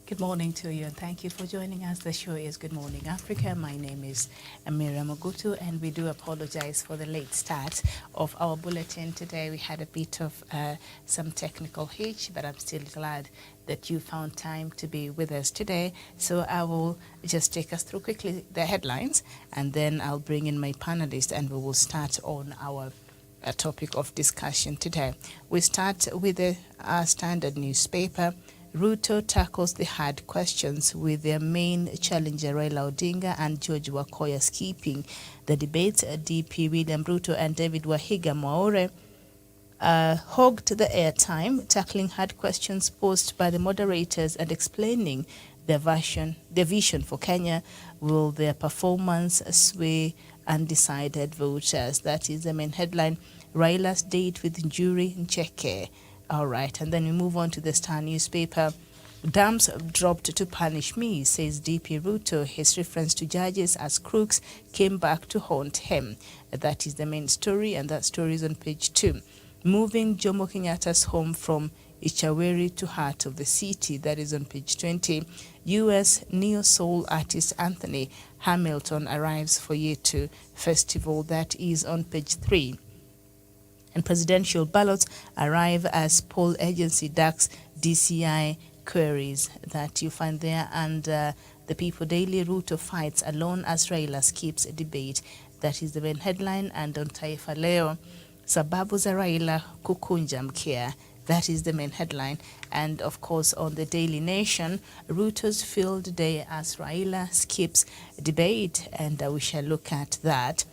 Good morning to you, and thank you for joining us. The show is Good Morning Africa. My name is Miriam Ogutu, and we do apologize for the late start of our bulletin today. We had a bit of some technical hitch, but I'm still glad that you found time to be with us today. So I will just take us through quickly the headlines, and then I'll bring in my panelists, and we will start on our topic of discussion today. We start with the Standard newspaper. Ruto tackles the hard questions with their main challenger Raila Odinga and George Wakoya skipping the debates. DP William Ruto and David Wahiga Mwaure hogged the airtime, tackling hard questions posed by the moderators and explaining their vision for Kenya. Will their performance sway undecided voters? That is the main headline. Raila's date with Njuri Ncheke. All right, and then we move on to the Star newspaper. Dams dropped to punish me, says DP Ruto. His reference to judges as crooks came back to haunt him. That is the main story, and that story is on page 2. Moving Jomo Kenyatta's home from Ichaweri to heart of the city. That is on page 20. U.S. neo-soul artist Anthony Hamilton arrives for Yetu Festival. That is on page 3. And presidential ballots arrive as poll agency ducks DCI queries. That you find there. And the People Daily, Ruto fights alone as Raila skips a debate. That is the main headline. And on Taifa Leo, sababu za Raila kukunja mkia. That is the main headline. And of course, on the Daily Nation, Ruto's field day as Raila skips debate. And we shall look at that.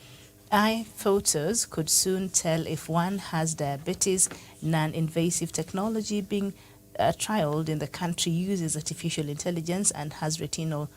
Eye photos could soon tell if one has diabetes. Non-invasive technology being trialed in the country uses artificial intelligence and has retinal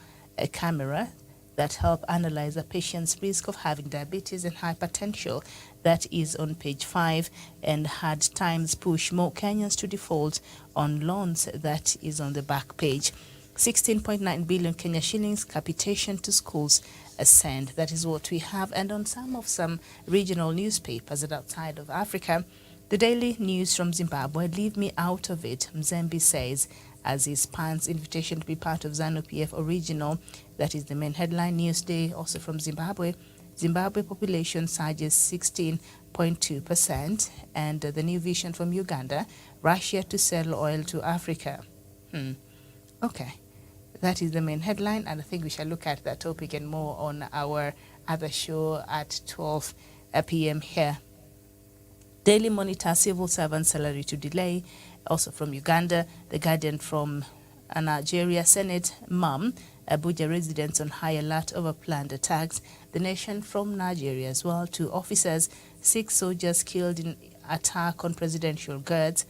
camera that help analyze a patient's risk of having diabetes and hypertension. That is on page 5. And hard times push more Kenyans to default on loans. That is on the back page. 16.9 billion Kenya shillings capitation to schools ascend. That is what we have. And on some regional newspapers that outside of Africa, the daily news from Zimbabwe, leave me out of it, Mzembe says, as he spans invitation to be part of ZANU-PF original. That is the main headline. Newsday, also from Zimbabwe. Zimbabwe population surges 16.2%. And the new vision from Uganda, Russia to sell oil to Africa. Okay. That is the main headline, and I think we shall look at that topic and more on our other show at 12 p.m. here. Daily Monitor, civil servant salary to delay. Also from Uganda, The Guardian from Nigeria, Senate, Mum, Abuja residents on high alert over planned attacks. The Nation from Nigeria as well. 2 officers, 6 soldiers killed in attack on presidential guards.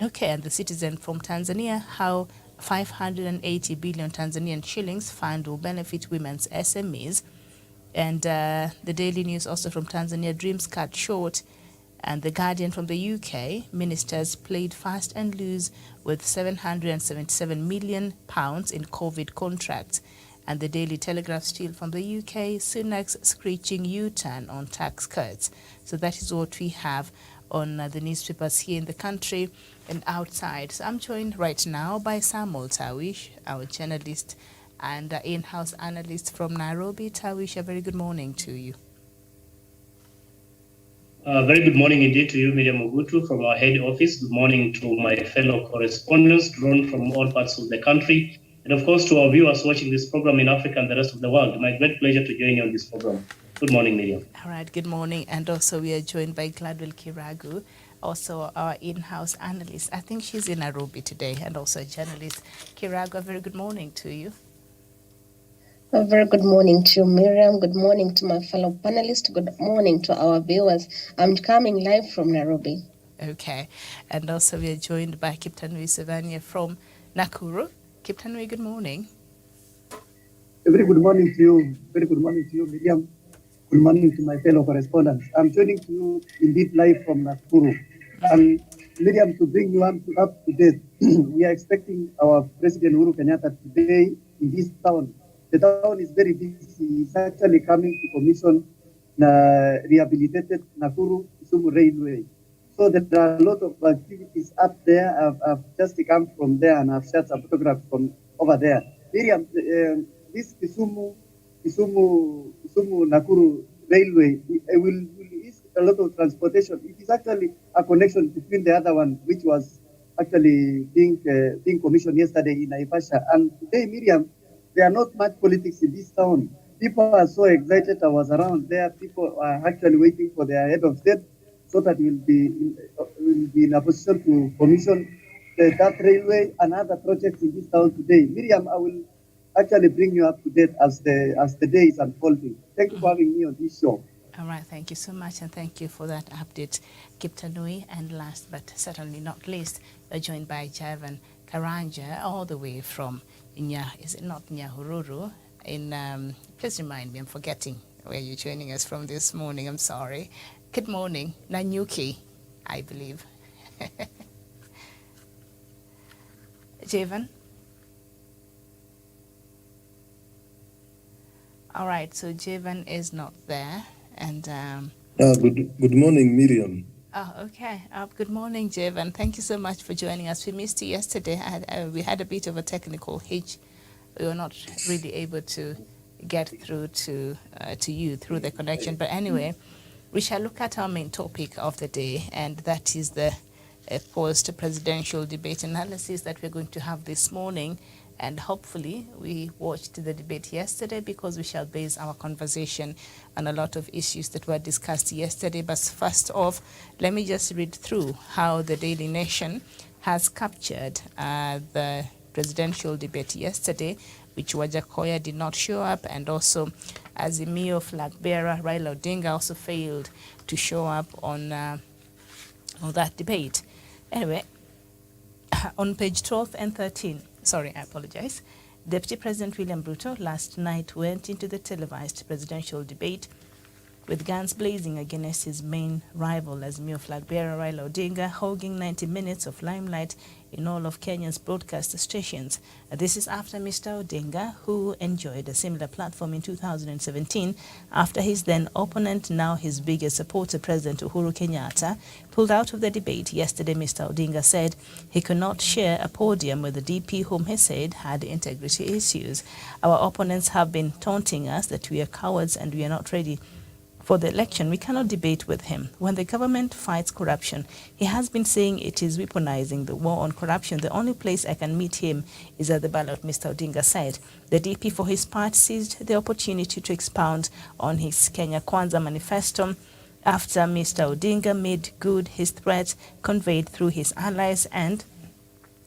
Okay, and The Citizen from Tanzania, how 580 billion Tanzanian shillings fund will benefit women's SMEs. And the Daily News also from Tanzania, dreams cut short. And The Guardian from the UK, ministers played fast and loose with £777 million in COVID contracts. And the Daily Telegraph still from the UK, Sunak's screeching U-turn on tax cuts. So that is what we have on the newspapers here in the country and outside. So I'm joined right now by Samuel Tawish, our journalist and in-house analyst from Nairobi. Tawish, a very good morning to you. Very good morning indeed to you, Miriam Ogutu, from our head office. Good morning to my fellow correspondents drawn from all parts of the country. And of course, to our viewers watching this program in Africa and the rest of the world. My great pleasure to join you on this program. Good morning, Miriam. All right, good morning. And also we are joined by Gladwell Kiragu, also our in-house analyst. I think she's in Nairobi today, and also a journalist. Kiragu, a very good morning to you. A very good morning to you, Miriam. Good morning to my fellow panelists. Good morning to our viewers. I'm coming live from Nairobi. Okay. And also we are joined by Kiptanui Sevania from Nakuru. Kiptanui, good morning. A very good morning to you. Very good morning to you, Miriam. Good morning to my fellow correspondents. I'm joining you indeed live from Nakuru. Miriam, to bring you up to date, we are expecting our President Uhuru Kenyatta today in this town. The town is very busy. He's actually coming to commission rehabilitated Nakuru Kisumu Railway. So So there are a lot of activities up there. I've just come from there and I've shared some photographs from over there. Miriam, this Kisumu Nakuru railway will ease a lot of transportation. It is actually a connection between the other one, which was actually being commissioned yesterday in Naivasha. And today, Miriam, there are not much politics in this town. People are so excited. I was around there. People are actually waiting for their head of state so that we'll be in a position to commission that railway and other projects in this town today. Miriam, I will actually bring you up to date as the day is unfolding. Thank you for having me on this show. All right, thank you so much, and thank you for that update, Kiptanui. And last but certainly not least, we're joined by Javan Karanja, all the way from is it not Nyahururu? Please remind me, I'm forgetting where you're joining us from this morning. I'm sorry. Good morning, Nanyuki, I believe. Javan? All right, so Javan is not there. And good morning, Miriam. Oh, okay. Good morning, Javan. Thank you so much for joining us. We missed you yesterday. We had a bit of a technical hitch. We were not really able to get through to you through the connection. But anyway, we shall look at our main topic of the day, and that is the post-presidential debate analysis that we're going to have this morning. And hopefully we watched the debate yesterday, because we shall base our conversation on a lot of issues that were discussed yesterday. But first off, let me just read through how the Daily Nation has captured the presidential debate yesterday, which Wajakoya did not show up, and also Azimio flag bearer Raila Odinga also failed to show up on that debate. Anyway, on page 12 and 13, sorry, I apologize. Deputy President William Ruto last night went into the televised presidential debate with guns blazing against his main rival, Azimio flag bearer Raila Odinga, hogging 90 minutes of limelight in all of Kenya's broadcast stations. This is after Mr. Odinga, who enjoyed a similar platform in 2017, after his then opponent, now his biggest supporter, President Uhuru Kenyatta, pulled out of the debate. Yesterday, Mr. Odinga said he could not share a podium with the DP, whom he said had integrity issues. Our opponents have been taunting us that we are cowards and we are not ready for the election. We cannot debate with him. When the government fights corruption, he has been saying it is weaponizing the war on corruption. The only place I can meet him is at the ballot, Mr. Odinga said. The DP, for his part, seized the opportunity to expound on his Kenya Kwanza manifesto after Mr. Odinga made good his threat conveyed through his allies, and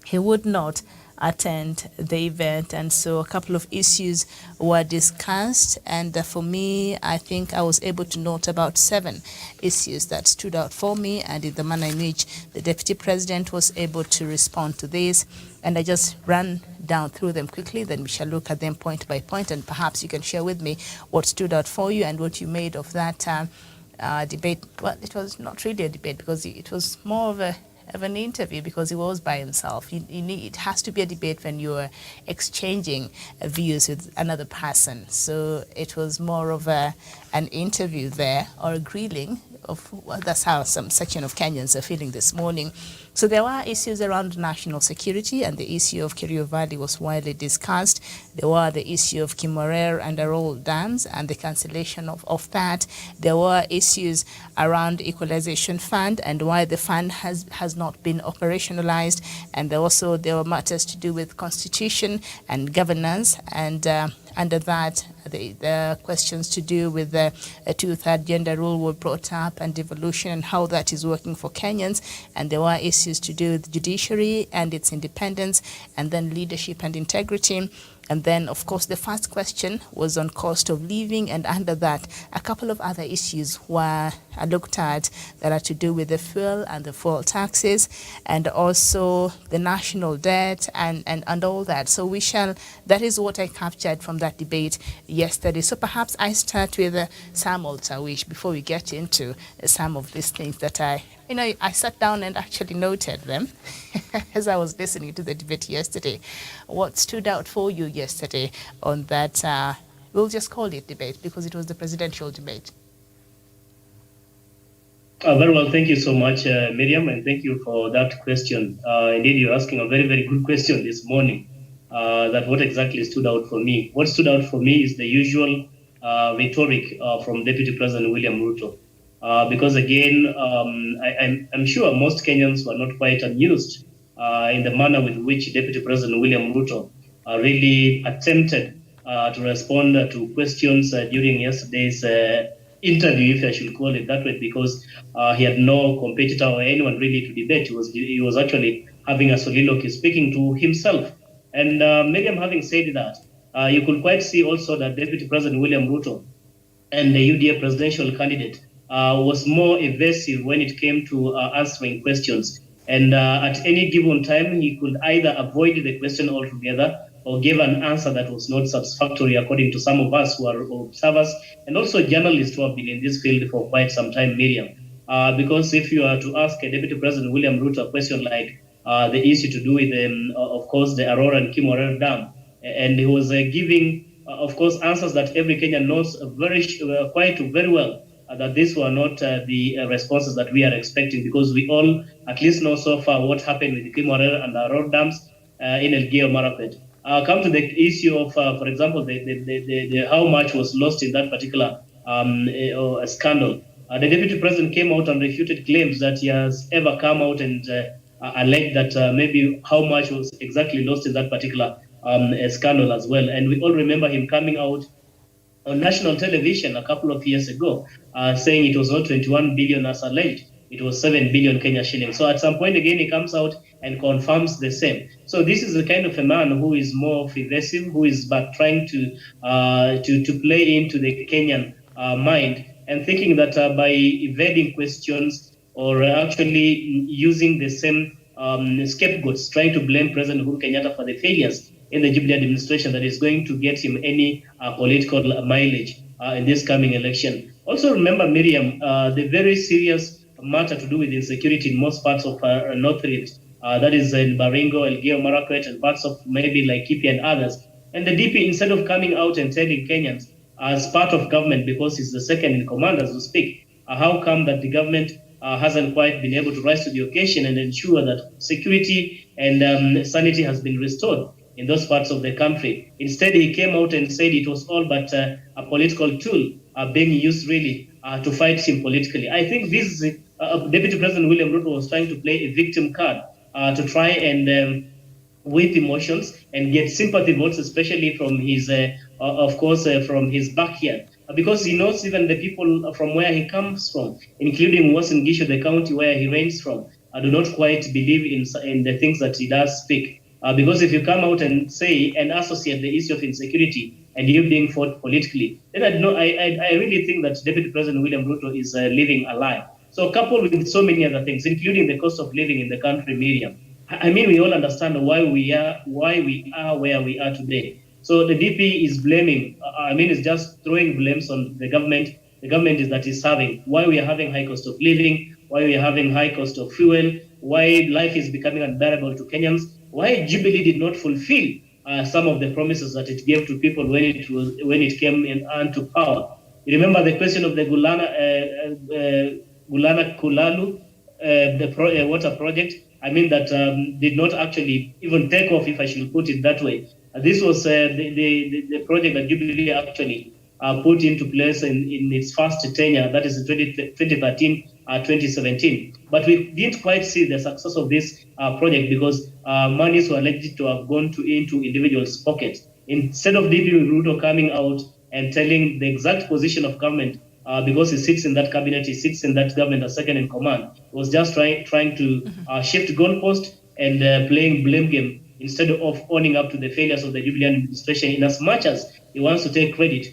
he would not attend the event. And so a couple of issues were discussed, and for me, I think I was able to note about 7 issues that stood out for me, and in the manner in which the Deputy President was able to respond to this. And I just ran down through them quickly, then we shall look at them point by point, and perhaps you can share with me what stood out for you and what you made of that debate. Well, it was not really a debate, because it was more of an interview, because he was by himself. It has to be a debate when you're exchanging views with another person. So it was more of an interview there, or a grilling of, well, that's how some section of Kenyans are feeling this morning. So there were issues around national security, and the issue of Kerio Valley was widely discussed. There were the issue of Kimorer and Arol dams and the cancellation of that. There were issues around equalization fund and why the fund has not been operationalized. And there were matters to do with constitution and governance, and under that, the questions to do with the 2/3 gender rule were brought up, and devolution and how that is working for Kenyans. And there were issues to do with judiciary and its independence, and then leadership and integrity. And then, of course, the first question was on cost of living, and under that, a couple of other issues were looked at that are to do with the fuel and the fuel taxes, and also the national debt and all that. So that is what I captured from that debate yesterday. So perhaps I start with Samuel Tawish before we get into some of these things that I sat down and actually noted them as I was listening to the debate yesterday. What stood out for you yesterday on that, we'll just call it debate because it was the presidential debate? Very well, thank you so much, Miriam, and thank you for that question. Indeed, you're asking a very, very good question this morning. That what exactly stood out for me? What stood out for me is the usual rhetoric from Deputy President William Ruto. Because again, I'm sure most Kenyans were not quite amused in the manner with which Deputy President William Ruto really attempted to respond to questions during yesterday's interview, if I should call it that way, because he had no competitor or anyone really to debate. He was actually having a soliloquy, speaking to himself. And Miriam, having said that, you could quite see also that Deputy President William Ruto and the UDA presidential candidate was more evasive when it came to answering questions. And at any given time, he could either avoid the question altogether or give an answer that was not satisfactory, according to some of us who are observers and also journalists who have been in this field for quite some time, Miriam. Because if you are to ask a Deputy President William Ruto a question like the issue to do with, of course, the Aurora and Kimorel Dam, and he was giving of course, answers that every Kenyan knows very well that these were not the responses that we are expecting, because we all at least know so far what happened with the Kimorel and the road dams in Elgeyo Marakwet. Come to the issue of, for example, the how much was lost in that particular scandal. The deputy president came out and refuted claims that he has ever come out and alleged that maybe how much was exactly lost in that particular scandal as well. And we all remember him coming out on national television a couple of years ago, saying it was not 21 billion as alleged, it was 7 billion Kenya shillings. So at some point again, he comes out and confirms the same. So this is the kind of a man who is more evasive, who is but trying to play into the Kenyan mind and thinking that by evading questions or actually using the same scapegoats, trying to blame President Uhuru Kenyatta for the failures in the Jubilee administration, that is going to get him any political mileage in this coming election. Also remember, Miriam, the very serious matter to do with insecurity in most parts of North Rift, that is in Baringo, Elgeyo Marakwet, and parts of maybe Laikipia and others. And the DP, instead of coming out and telling Kenyans as part of government, because he's the second in command as we speak, how come that the government hasn't quite been able to rise to the occasion and ensure that security and sanity has been restored in those parts of the country. Instead, he came out and said it was all but a political tool being used really to fight him politically. I think this is Deputy President William Ruto was trying to play a victim card to try and whip emotions and get sympathy votes, especially from his, of course, from his backyard. Because he knows even the people from where he comes from, including Uasin Gishu, the county where he reigns from, do not quite believe in the things that he does speak. Because if you come out and say and associate the issue of insecurity and you being fought politically, then I really think that Deputy President William Ruto is living a lie. So coupled with so many other things, including the cost of living in the country, Miriam, I mean, we all understand why we are where we are today. So the DP is blaming, it's just throwing blames on the government. The government is that is serving why we are having high cost of living, why we are having high cost of fuel, why life is becoming unbearable to Kenyans, why Jubilee did not fulfill some of the promises that it gave to people when it came into power. You remember the question of the Gulana Kulalu, the water project. That did not actually even take off, if I should put it that way. This was the project that Jubilee actually put into place in its first tenure, that is 2013, 2017. But we didn't quite see the success of this project because monies were alleged to have gone into individuals' pockets. Instead of DP Ruto coming out and telling the exact position of government, because he sits in that cabinet, he sits in that government as second in command, he was just trying to shift goalpost and playing blame game instead of owning up to the failures of the Jubilee administration, in as much as he wants to take credit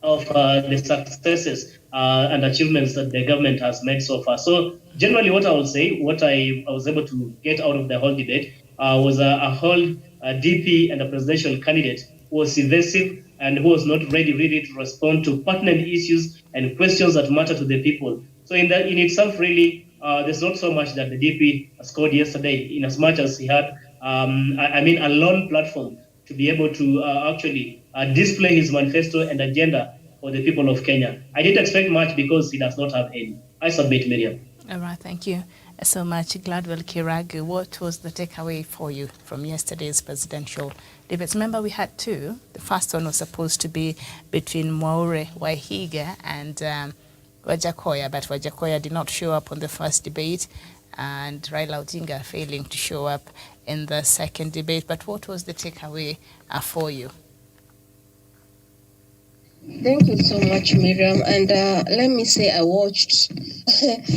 of the successes and achievements that the government has made so far. So generally what I would say, what I was able to get out of the whole debate was a whole DP and a presidential candidate who was evasive and who was not ready really to respond to pertinent issues and questions that matter to the people. So in itself, really, there's not so much that the DP scored yesterday, in as much as he had, a lone platform to be able to actually display his manifesto and agenda for the people of Kenya. I didn't expect much because he does not have any. I submit, Miriam. All right, thank you so much, Gladwell Kiragu. What was the takeaway for you from yesterday's presidential debates? Remember, we had two. The first one was supposed to be between Mwaure Wahiga and Wajakoya, but Wajakoya did not show up on the first debate, and Raila Odinga failing to show up in the second debate. But what was the takeaway for you? Thank you so much, Miriam. And let me say, I watched,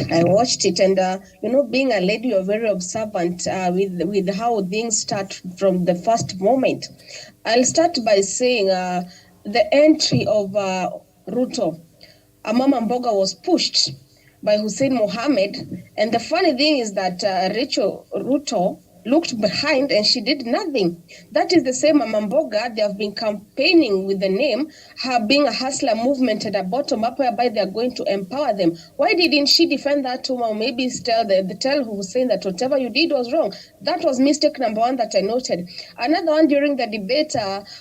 I watched it, and being a lady, you're very observant with how things start from the first moment. I'll start by saying the entry of Ruto. Mama Mboga was pushed by Hussein Mohammed, and the funny thing is that Rachel Ruto looked behind and she did nothing. That is the same Mama Mboga. They have been campaigning with the name, her being a hustler movement at a bottom up, whereby they are going to empower them. Why didn't she defend that woman? Or maybe tell Hussein that whatever you did was wrong? That was mistake number one that I noted. Another one during the debate,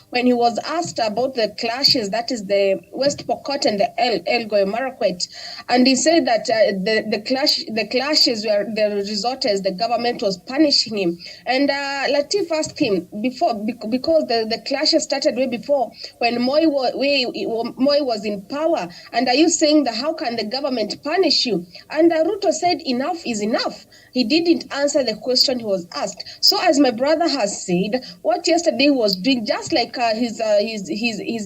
when he was asked about the clashes, that is the West Pokot and the Elgeyo Marakwet, and he said that the clashes were the result as the government was punishing him. And Latif asked him because the clashes started way before when Moi was in power. And are you saying that how can the government punish you? And Ruto said enough is enough. He didn't answer the question he was asked. So as my brother has said, what yesterday was doing, just like his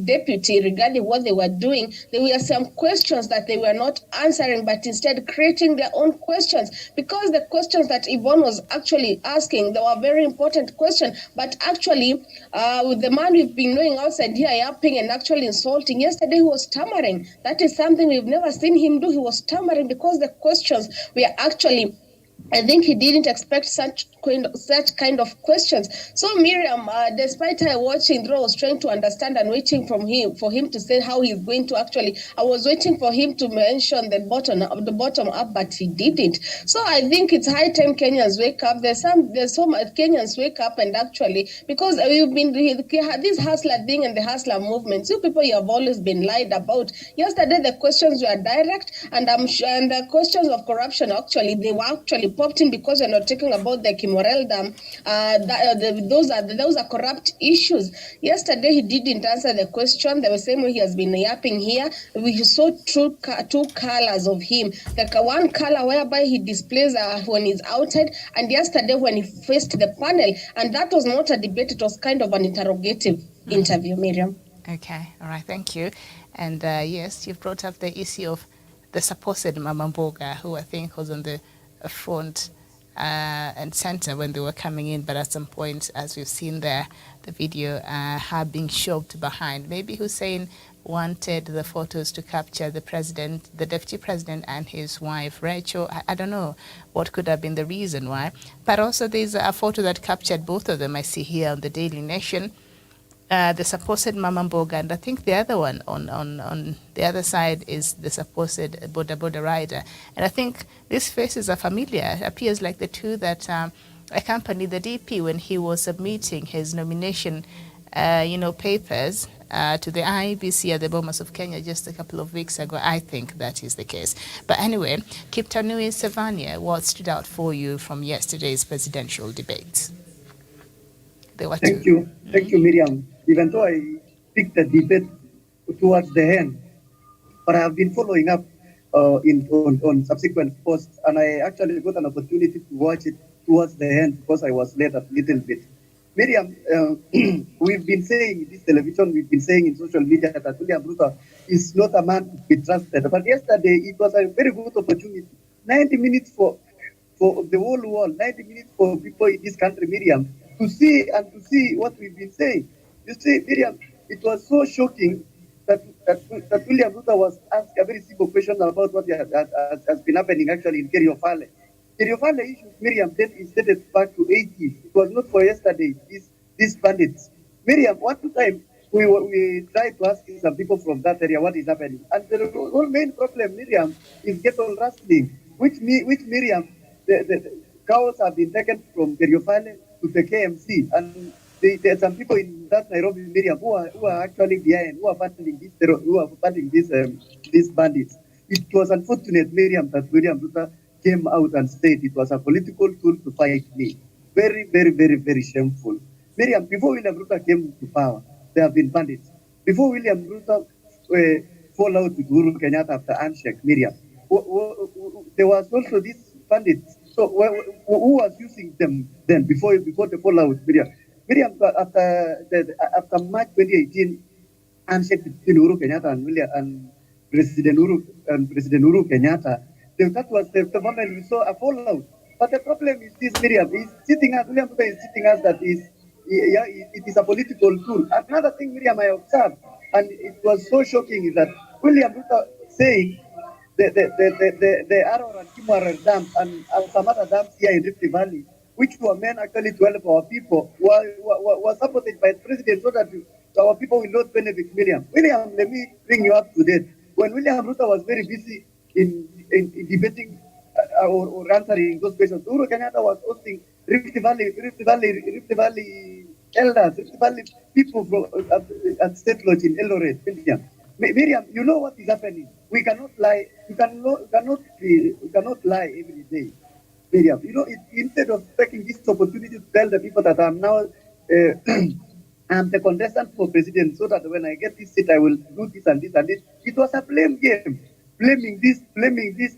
deputy regarding what they were doing, there were some questions that they were not answering, but instead creating their own questions, because the questions that Yvonne was actually asking, they were very important questions, but actually with the man we've been knowing outside here yapping and actually insulting, yesterday he was stammering. That is something we've never seen him do. He was stammering because the questions were actually, I think he didn't expect such kind of questions. So Miriam, despite her watching, I was trying to understand and waiting for him to say how he's going to actually. I was waiting for him to mention the bottom up, but he didn't. So I think it's high time Kenyans wake up. There's so much Kenyans wake up and actually, because we've been this hustler thing and the hustler movement. You people, you have always been lied about. Yesterday the questions were direct, and I'm sure, and the questions of corruption actually they were actually popped in, because we're not talking about the Kimorel Dam. Those are corrupt issues. Yesterday he didn't answer the question the same way he has been yapping here. We saw two colors of him. Like one color whereby he displays when he's outside, and yesterday when he faced the panel, and that was not a debate, it was kind of an interrogative interview, Miriam. Okay, all right, thank you. And yes, you've brought up the issue of the supposed Mama Mboga, who I think was on the front and center when they were coming in, but at some point, as we've seen there, the video, her being shoved behind. Maybe Hussein wanted the photos to capture the president, the deputy president, and his wife Rachel. I don't know what could have been the reason why, but also there's a photo that captured both of them. I see here on the Daily Nation. The supposed Mama Mboga, and I think the other one on the other side is the supposed Boda rider. And I think these faces are familiar. It appears like the two that accompanied the DP when he was submitting his nomination, papers to the IEBC at the Bomas of Kenya just a couple of weeks ago. I think that is the case. But anyway, Kiptanui Savania, what stood out for you from yesterday's presidential debate? Thank you, Miriam. Even though I picked the debate towards the end, but I have been following up on subsequent posts, and I actually got an opportunity to watch it towards the end because I was late a little bit. Miriam, we've been saying in this television, we've been saying in social media that William Ruto is not a man to be trusted. But yesterday, it was a very good opportunity. 90 minutes for the whole world, 90 minutes for people in this country, Miriam, to see what we've been saying. You see, Miriam, it was so shocking that William Ruto was asked a very simple question about what has been happening actually in Kerio Valley. Kerio Valley issues, Miriam, then is dated back to 80s. It was not for yesterday, these bandits. Miriam, one time we tried to ask some people from that area what is happening. And the whole main problem, Miriam, is ghetto rustling, which Miriam, the cows have been taken from Kerio Valley to the KMC. And there are some people in that Nairobi, Miriam, who are actually behind, who are funding these bandits. it was unfortunate, Miriam, that William Ruto came out and said it was a political tool to fight me. Very, very, very, very shameful. Miriam, before William Ruto came to power, there have been bandits. Before William Ruto fall out with Uhuru Kenyatta after handshake, Miriam, there was also these bandits. So who was using them then before the fallout, Miriam? Miriam, after March 2018, handshake between Uhuru Kenyatta and President Uhuru Kenyatta, that was the moment we saw a fallout. But the problem is this, Miriam, William Ruto is sitting us that it is a political tool. Another thing, Miriam, I observed, and it was so shocking, is that William Ruto saying the Arrow and Kimwarer dams and some other dams here in Rift Valley, which were meant actually to help our people, were supported by the president so that our people will not benefit. William, let me bring you up to date. When William Ruto was very busy in debating or answering those questions, Uhuru Kenyatta was hosting Rift Valley elders, Rift Valley people from at State Lodge in Eldoret, Miriam. Miriam, you know what is happening. We cannot lie. We cannot lie every day. Miriam, instead of taking this opportunity to tell the people that I'm now I'm the contestant for president, so that when I get this seat, I will do this and this and this. It was a blame game, blaming this,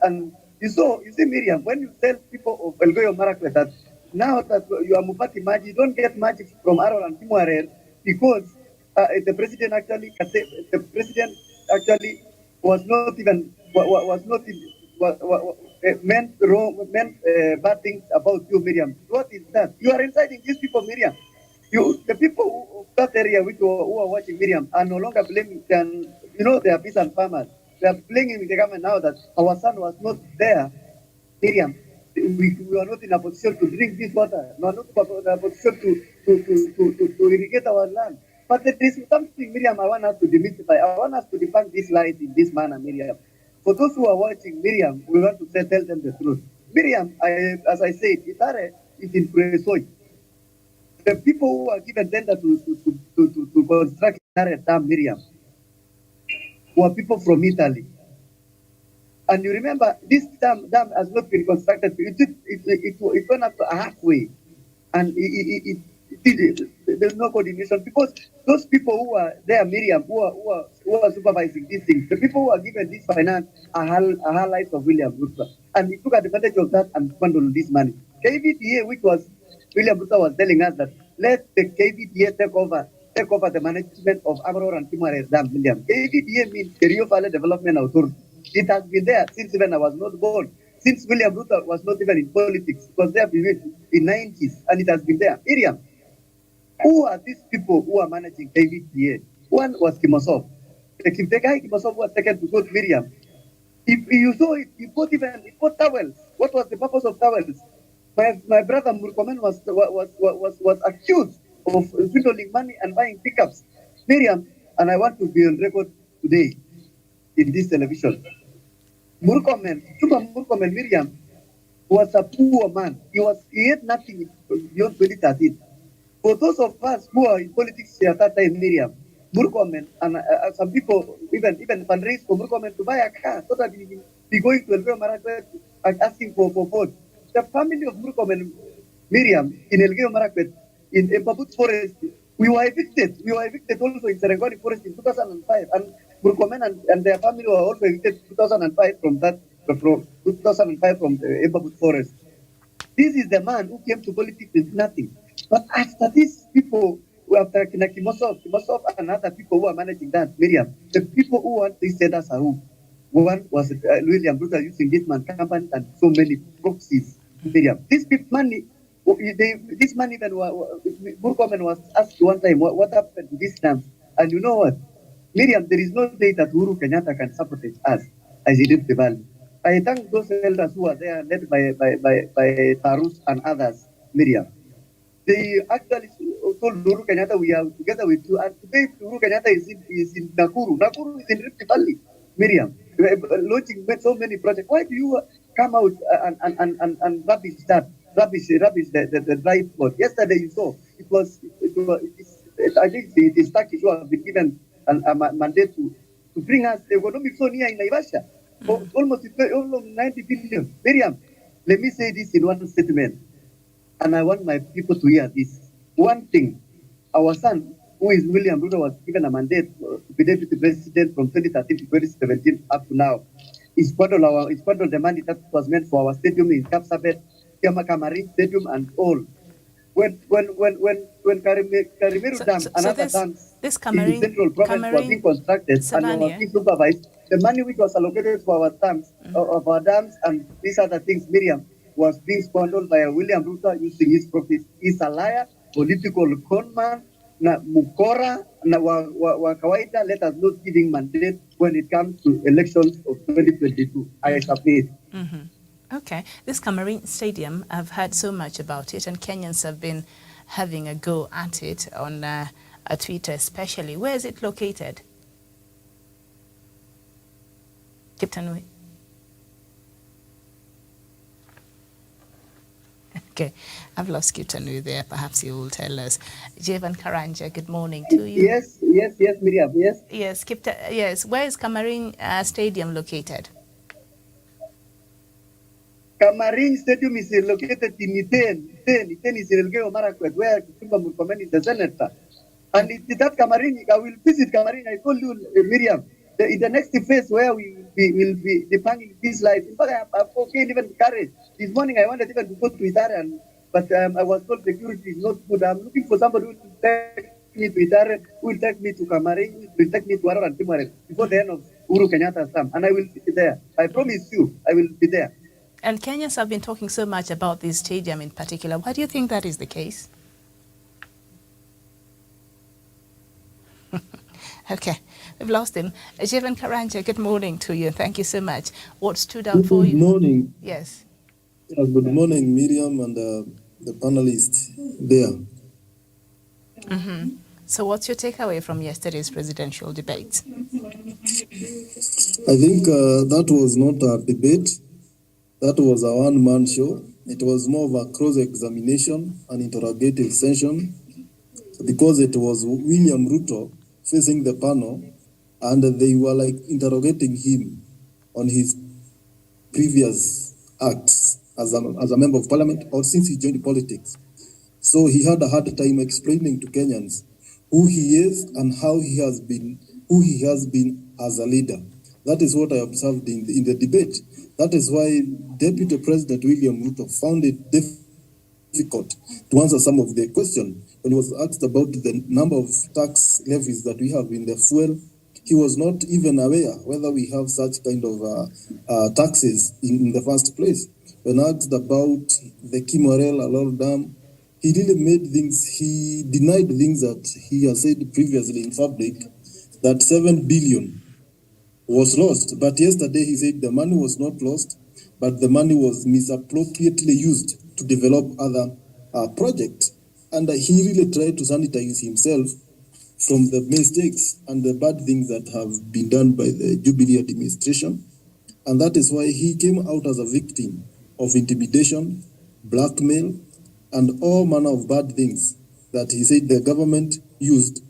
and you see, Miriam, when you tell people of Elgeyo Marakwet that now that you are Mupati Maji, you don't get magic from Aaron and Kimwarer because the president actually was not even meant bad things about you, Miriam. What is that? You are inciting these people, Miriam. The people of that area who are watching Miriam are no longer blaming them. They are peasant farmers. They are blaming the government now that our son was not there. Miriam, we are not in a position to drink this water. We are not in a position to irrigate our land. But there is something, Miriam, I want us to demystify. I want us to debunk these lies in this manner, Miriam. For those who are watching, Miriam, we want to tell them the truth. Miriam, as I said, Itare is in Presoy. The people who are given tender to construct Itare Dam, Miriam, were people from Italy. And you remember, this dam has not been constructed. It went up to halfway. And there's no coordination because those people who are there, Miriam, who are supervising these things, the people who are given this finance are allies of William Ruto. And he took advantage of that and spent this money. KVDA, which was William Ruto was telling us that let the KVDA take over the management of Amaror and Kimwarer Dam, William. KVDA means Kerio Valley Development Authority. It has been there since even I was not born. Since William Ruto was not even in politics, it was there in the 90s, and it has been there. Miriam, who are these people who are managing KVDA? One was Kimosov. The guy Kimosov was taken to court, Miriam. If you saw it, he bought towels. What was the purpose of towels? My brother Murkomen was accused of swindling money and buying pickups. Miriam, and I want to be on record today in this television. Super Murkomen, Miriam, was a poor man. He had nothing beyond 2013. For those of us who are in politics at that time, Miriam, Murkomen and some people even fundraise for Murkomen to buy a car so that he will be going to Elgeyo Marakwet and asking for vote. The family of Murkomen, Miriam, in Elgeyo Marakwet, in Babut Forest, we were evicted. We were evicted also in Serengoni Forest in 2005. And Murkomen and their family were also evicted in 2005 from the Babut Forest. This is the man who came to politics with nothing. But after these people, after Kimosov and other people who are managing that, Miriam, the people who want these tenders are who? One was William Ruto using Ditman Company and so many proxies, Miriam. This money, then Murkomen was asked one time, what happened to this dam? And you know what? Miriam, there is no day that Uhuru Kenyatta can support us as he did the valley. I thank those elders who are there, led by Tarus and others, Miriam. They actually told Uhuru Kenyatta, we are together with you. And today, Uhuru Kenyatta is in Nakuru. Nakuru is in Rift Valley, Miriam. Launching so many projects. Why do you come out and rubbish that? Rubbish the dry spot. Yesterday you saw I think it is Turkish who have been given a mandate to bring us the economic zone here in Naivasha. almost 90 billion. Miriam, let me say this in one statement, and I want my people to hear this. One thing, our son, who is William Ruto, was given a mandate to be deputy president from 2013 to 2017 up to now. He squandered the money that was meant for our stadium in Kapsabet, Kamarin Stadium, and all. When Karimeru Dam and other dams this in the central province were being constructed and were being supervised, the money which was allocated for our dams, of our dams and these other things, Miriam, was being squandered by William Ruto using his profits. He's a liar, political conman, na mukora, na wa kawaida. Let us not give him mandate when it comes to elections of 2022. I submit. Okay, this Kamarin Stadium, I've heard so much about it, and Kenyans have been having a go at it on Twitter especially. Where is it located? Kiptanui. Okay, I've lost Kiptanui there. Perhaps you will tell us. Jevan Karanja, good morning to you. Yes, Miriam, yes. Yes, where is Kamarin Stadium located? Kamarin Stadium is located in Iten. Iten is in Elgeyo Marakwet, where Kipchumba Murkomen is the senator. And that Kamarin, I will visit Kamarin. I told you, Miriam, in the next phase where we will be defining this life. In fact, I'm okay, even carried. This morning I wanted even to go to Itare, but I was told security is not good. I'm looking for somebody who will take me to Itare, who will take me to Kamarin, who will take me to Aror and Timore before the end of Uhuru Kenyatta's term. And I will be there. I promise you, I will be there. And Kenyans have been talking so much about this stadium in particular. Why do you think that is the case? Okay, we've lost him. Jevan Karanja, good morning to you. Thank you so much. What stood out for you? Good morning. Yes. Good morning, Miriam and the panelists there. So what's your takeaway from yesterday's presidential debate? I think that was not a debate. That was a one-man show. It was more of a cross-examination, an interrogative session, because it was William Ruto facing the panel, and they were like interrogating him on his previous acts as a member of parliament or since he joined politics. So he had a hard time explaining to Kenyans who he is and who he has been as a leader. That is what I observed in the debate. That is why Deputy President William Ruto found it difficult to answer some of the questions. When he was asked about the number of tax levies that we have in the fuel, he was not even aware whether we have such kind of taxes in the first place. When asked about the Kimorel Alol Dam, he denied things that he has said previously in public, that 7 billion was lost. But yesterday he said the money was not lost, but the money was misappropriately used to develop other projects. And he really tried to sanitize himself from the mistakes and the bad things that have been done by the Jubilee administration. And that is why he came out as a victim of intimidation, blackmail, and all manner of bad things that he said the government used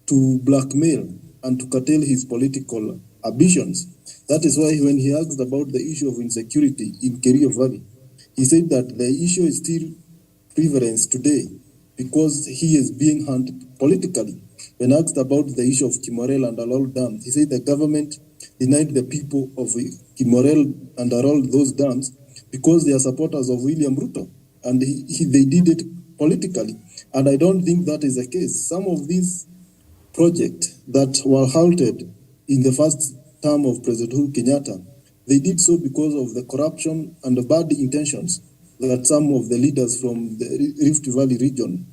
to blackmail and to curtail his political ambitions. That is why when he asked about the issue of insecurity in Kerio Valley, he said that the issue is still prevalent today because he is being hunted politically. When asked about the issue of Kimorel and Alol dams, he said the government denied the people of Kimorel and Alol those dams because they are supporters of William Ruto, and they did it politically. And I don't think that is the case. Some of these projects that were halted in the first term of President Uhuru Kenyatta, they did so because of the corruption and the bad intentions that some of the leaders from the Rift Valley region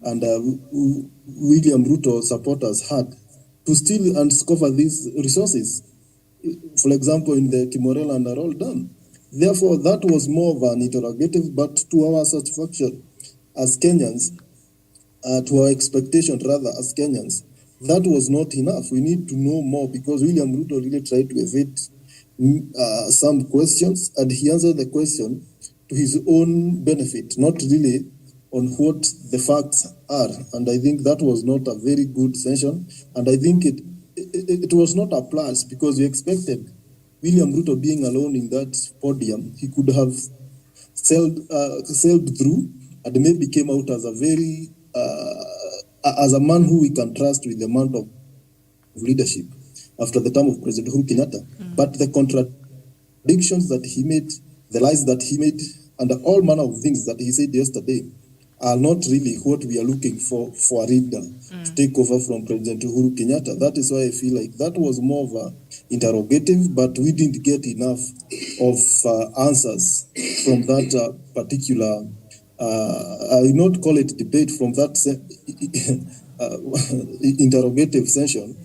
and William Ruto supporters had to steal and discover these resources. For example, in the Kimorel and Alol Dam. Therefore, that was more of an interrogative, but to our satisfaction as Kenyans, to our expectation rather as Kenyans, that was not enough. We need to know more because William Ruto really tried to evade some questions, and he answered the question to his own benefit, not really on what the facts are. And I think that was not a very good session. And I think it was not a plus because we William Ruto being alone in that podium, he could have sailed through and maybe came out as a very, as a man who we can trust with the amount of leadership after the term of President Uhuru Kenyatta. But the contradictions that he made, the lies that he made, and all manner of things that he said yesterday are not really what we are looking for a leader to take over from President Uhuru Kenyatta. That is why I feel like that was more of an interrogative, but we didn't get enough of answers from that particular, I will not call it debate, from that interrogative session.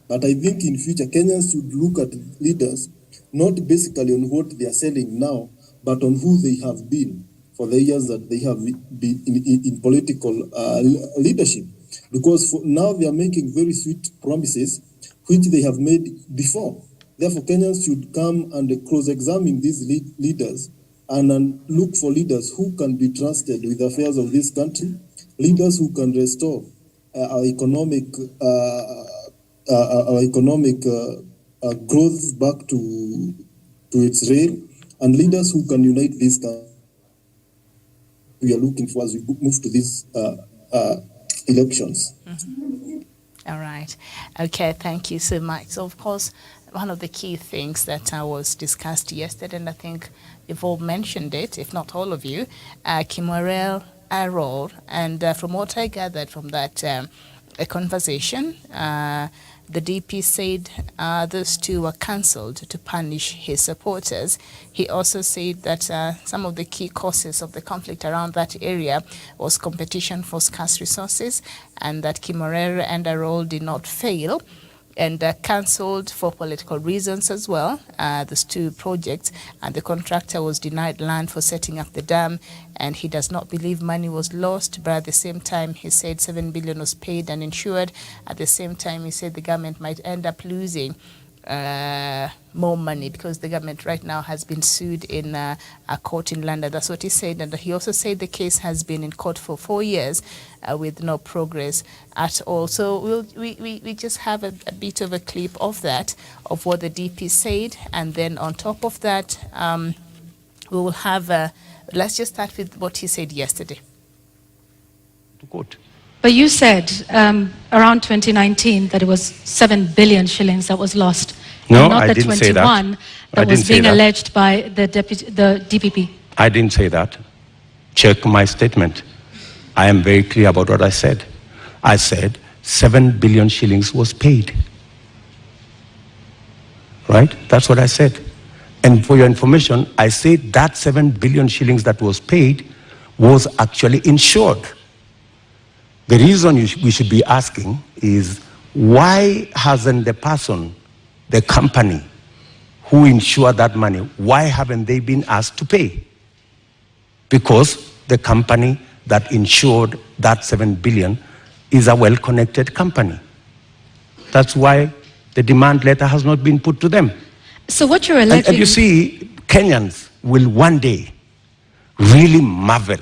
But I think in future, Kenyans should look at leaders, not basically on what they are selling now, but on who they have been for the years that they have been in political leadership. Because now they are making very sweet promises, which they have made before. Therefore, Kenyans should come and cross-examine these leaders and look for leaders who can be trusted with the affairs of this country, leaders who can restore our economic growth back to its rail, and leaders who can unite this country. We are looking for as we move to these elections. All right. Okay, thank you so much. So, of course, one of the key things that was discussed yesterday, and I think you've all mentioned it, if not all of you, Kimorel role. And from what I gathered from that conversation, the DP said those two were cancelled to punish his supporters. He also said that some of the key causes of the conflict around that area was competition for scarce resources, and that Kimorere and Arol did not fail, and cancelled for political reasons as well, those two projects, and the contractor was denied land for setting up the dam, and he does not believe money was lost, but at the same time he said 7 billion was paid and insured. At the same time he said the government might end up losing more money because the government right now has been sued in a court in London. That's what he said. And he also said the case has been in court for 4 years with no progress at all. So we just have a bit of a clip of that, of what the DP said. And then on top of that, we will have, let's just start with what he said yesterday. To quote. But you said around 2019 that it was 7 billion shillings that was lost. No, not I the didn't 21 say that. that was being alleged by the DPP. I didn't say that. Check my statement. I am very clear about what I said. I said 7 billion shillings was paid. Right? That's what I said. And for your information, I said that 7 billion shillings that was paid was actually insured. The reason we should be asking is, why hasn't the person, the company who insured that money, why haven't they been asked to pay? Because the company that insured that 7 billion is a well-connected company. That's why the demand letter has not been put to them. So what you're alleging... And you see, Kenyans will one day really marvel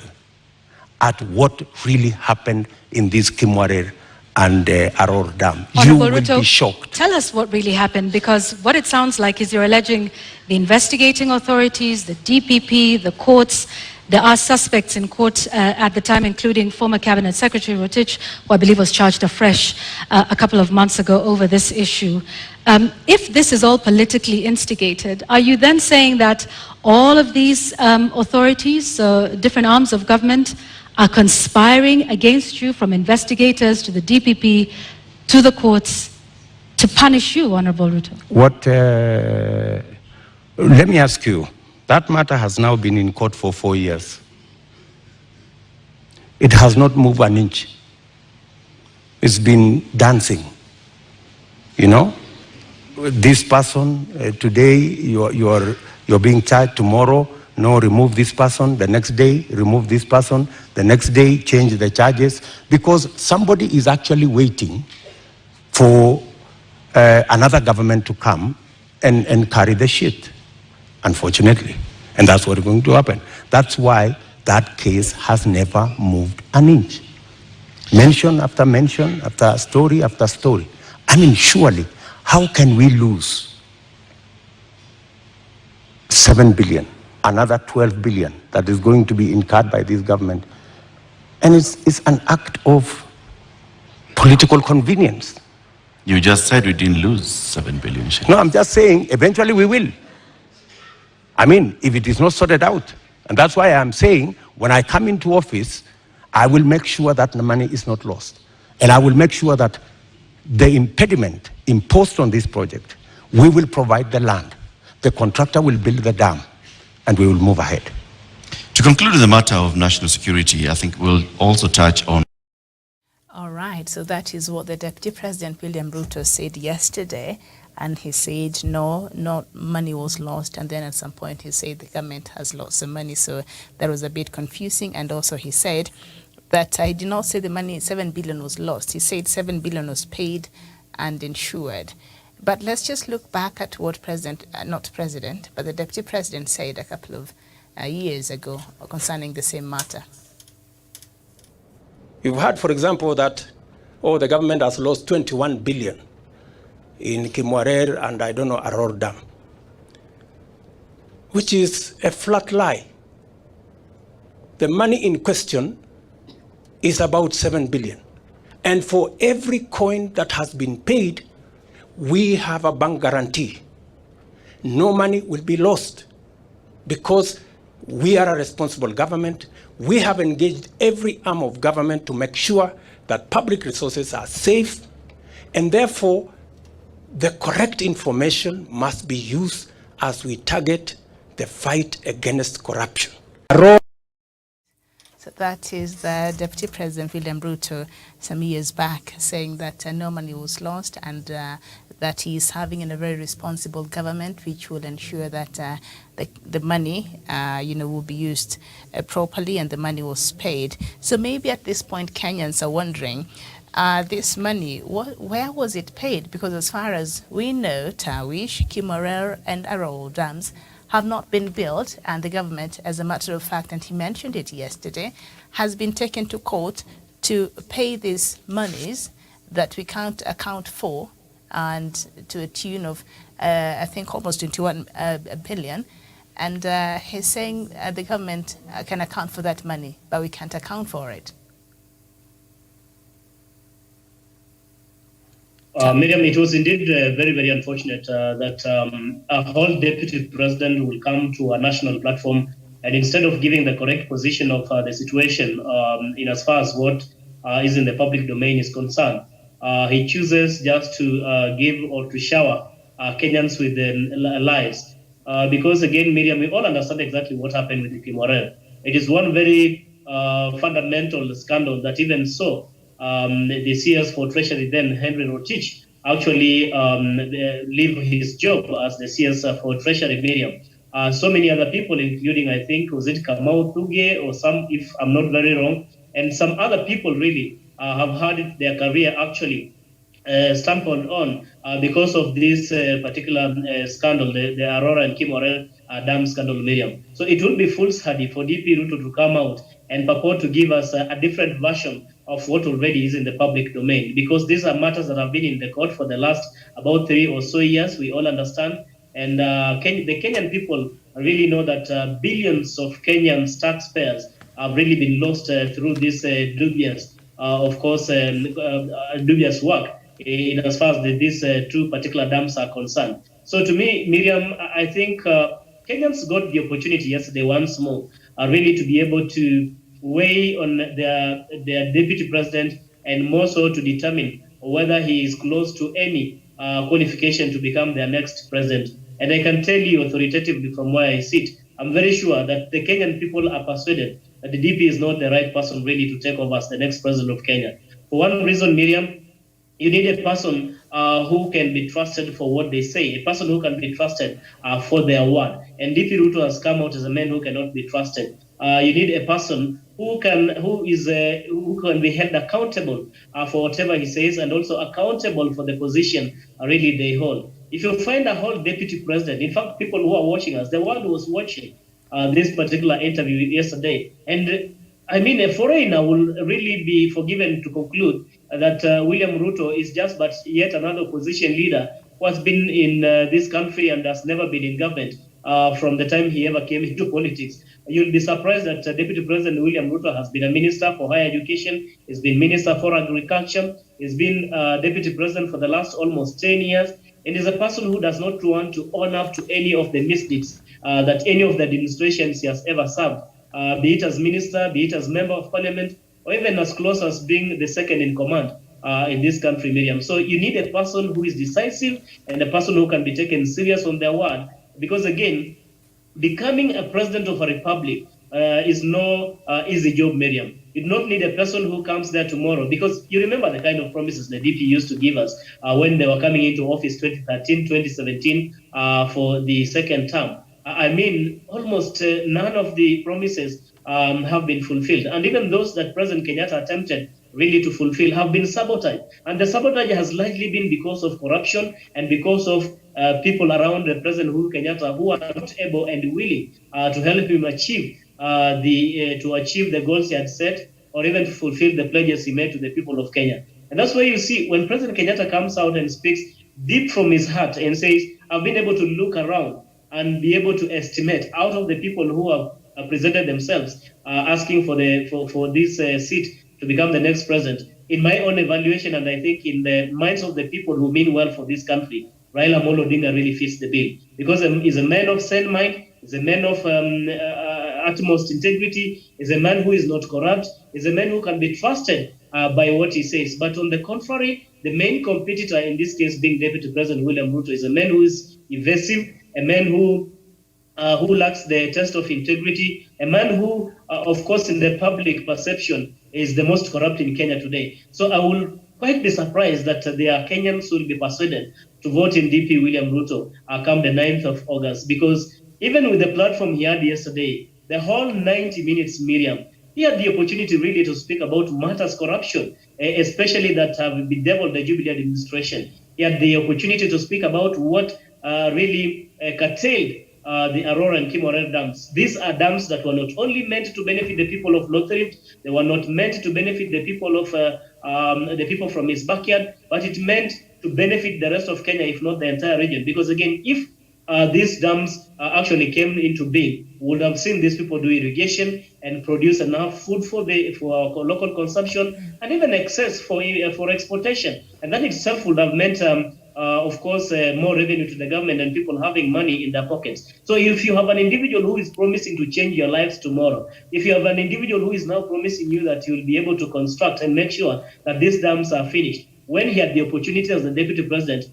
at what really happened in this Kimwarer and Aror Dam. You will be shocked. Tell us what really happened, because what it sounds like is you're alleging the investigating authorities, the DPP, the courts. There are suspects in court at the time, including former Cabinet Secretary Rotich, who I believe was charged afresh a couple of months ago over this issue. If this is all politically instigated, are you then saying that all of these authorities, different arms of government, are conspiring against you, from investigators to the DPP to the courts, to punish you, Honorable Ruto? What, let me ask you, that matter has now been in court for 4 years. It has not moved an inch. It's been dancing. You know, this person, today you're being charged, tomorrow, no, remove this person, the next day, remove this person, the next day, change the charges, because somebody is actually waiting for another government to come and carry the shit, unfortunately. And that's what's going to happen. That's why that case has never moved an inch. Mention after story after story. I mean, surely, how can we lose 7 billion, another 12 billion that is going to be incurred by this government. And it's an act of political convenience. You just said we didn't lose 7 billion shillings. No, I'm just saying eventually we will. I mean, if it is not sorted out. And that's why I'm saying when I come into office, I will make sure that the money is not lost. And I will make sure that the impediment imposed on this project, we will provide the land. The contractor will build the dam, and we will move ahead. To conclude the matter of national security, I think we'll also touch on. All right, so that is what the Deputy President William Ruto said yesterday, and he said no money was lost, and then at some point he said the government has lost some money, so that was a bit confusing. And also he said that I did not say the money 7 billion was lost. He said 7 billion was paid and insured. But let's just look back at what but the Deputy President said a couple of years ago concerning the same matter. You've heard, for example, that, the government has lost 21 billion in Kimwarer and Aror Dam, which is a flat lie. The money in question is about 7 billion. And for every coin that has been paid, we have a bank guarantee. No money will be lost because we are a responsible government. We have engaged every arm of government to make sure that public resources are safe, and therefore the correct information must be used as we target the fight against corruption. So that is the Deputy President William Ruto some years back saying that no money was lost, and that he is having a very responsible government which will ensure that the money will be used properly and the money was paid. So maybe at this point Kenyans are wondering, this money, where was it paid? Because as far as we know, Tawish, Kimwarer and Aror dams have not been built, and the government, as a matter of fact, and he mentioned it yesterday, has been taken to court to pay these monies that we can't account for, and to a tune of, I think, almost 21 billion. And he's saying the government can account for that money, but we can't account for it. Miriam, it was indeed very, very unfortunate that a whole deputy president will come to a national platform, and instead of giving the correct position of the situation in as far as what is in the public domain is concerned, he chooses just to give or to shower Kenyans with lies. Because again, Miriam, we all understand exactly what happened with Kimwarer. It is one very fundamental scandal that even so, the CS for Treasury then, Henry Rotich, actually leave his job as the CS for Treasury, Miriam. So many other people, including, I think, was it Kamau Thuge or some, if I'm not very wrong, and some other people really have had their career actually stumbled on because of this particular scandal, the Aurora and Kimwarer dam scandal, Miriam. So it would be foolhardy for DP Ruto to come out and purport to give us a different version of what already is in the public domain, because these are matters that have been in the court for the last about 3 or so years, we all understand. And the Kenyan people really know that billions of Kenyan taxpayers have really been lost through this dubious, dubious work in as far as these two particular dams are concerned. So to me, Miriam, I think Kenyans got the opportunity yesterday once more really to be able to weigh on their deputy president, and more so to determine whether he is close to any qualification to become their next president. And I can tell you authoritatively from where I sit, I'm very sure that the Kenyan people are persuaded that the DP is not the right person really to take over as the next president of Kenya. For one reason, Miriam, you need a person who can be trusted for what they say, a person who can be trusted for their word. And DP Ruto has come out as a man who cannot be trusted. You need a person who can be held accountable for whatever he says, and also accountable for the position really they hold. If you find a whole deputy president, in fact, people who are watching us, the world was watching this particular interview yesterday, and I mean, a foreigner will really be forgiven to conclude that William Ruto is just but yet another opposition leader who has been in this country and has never been in government from the time he ever came into politics. You'll be surprised that Deputy President William Ruto has been a minister for higher education, he's been minister for agriculture, he's been deputy president for the last almost 10 years, and is a person who does not want to own up to any of the misdeeds that any of the administrations he has ever served, be it as minister, be it as member of parliament, or even as close as being the second in command in this country, Miriam. So you need a person who is decisive and a person who can be taken serious on their word, because again, becoming a president of a republic is no easy job, Miriam. You do not need a person who comes there tomorrow, because you remember the kind of promises the DP used to give us when they were coming into office 2013, 2017 for the second term. I mean, almost none of the promises have been fulfilled. And even those that President Kenyatta attempted really to fulfill have been sabotaged. And the sabotage has largely been because of corruption and because of people around the President Uhuru Kenyatta who are not able and willing to help him achieve the goals he had set, or even to fulfill the pledges he made to the people of Kenya. And that's why you see when President Kenyatta comes out and speaks deep from his heart and says, I've been able to look around and be able to estimate out of the people who have presented themselves asking for this seat to become the next president. In my own evaluation, and I think in the minds of the people who mean well for this country, Raila Amolo Odinga really fits the bill, because he's a man of sound mind, he's a man of utmost integrity, he's a man who is not corrupt, he's a man who can be trusted by what he says. But on the contrary, the main competitor in this case being Deputy President William Ruto is a man who is evasive, a man who lacks the test of integrity, a man who, of course, in the public perception, is the most corrupt in Kenya today. So I will quite be surprised that there are Kenyans who will be persuaded to vote in DP William Ruto come the 9th of August, because even with the platform he had yesterday, the whole 90 minutes, Miriam, he had the opportunity really to speak about matters corruption, especially that have bedeviled the Jubilee administration. He had the opportunity to speak about what really curtailed the Aurora and Kimorel dams. These are dams that were not only meant to benefit the people of North Rift, they were not meant to benefit the people of the people from his backyard, but it meant to benefit the rest of Kenya, if not the entire region. Because again, if these dams actually came into being, we would have seen these people do irrigation and produce enough food for our local consumption, and even excess for exportation. And that itself would have meant of course, more revenue to the government and people having money in their pockets. So if you have an individual who is promising to change your lives tomorrow, if you have an individual who is now promising you that you will be able to construct and make sure that these dams are finished, when he had the opportunity as the deputy president,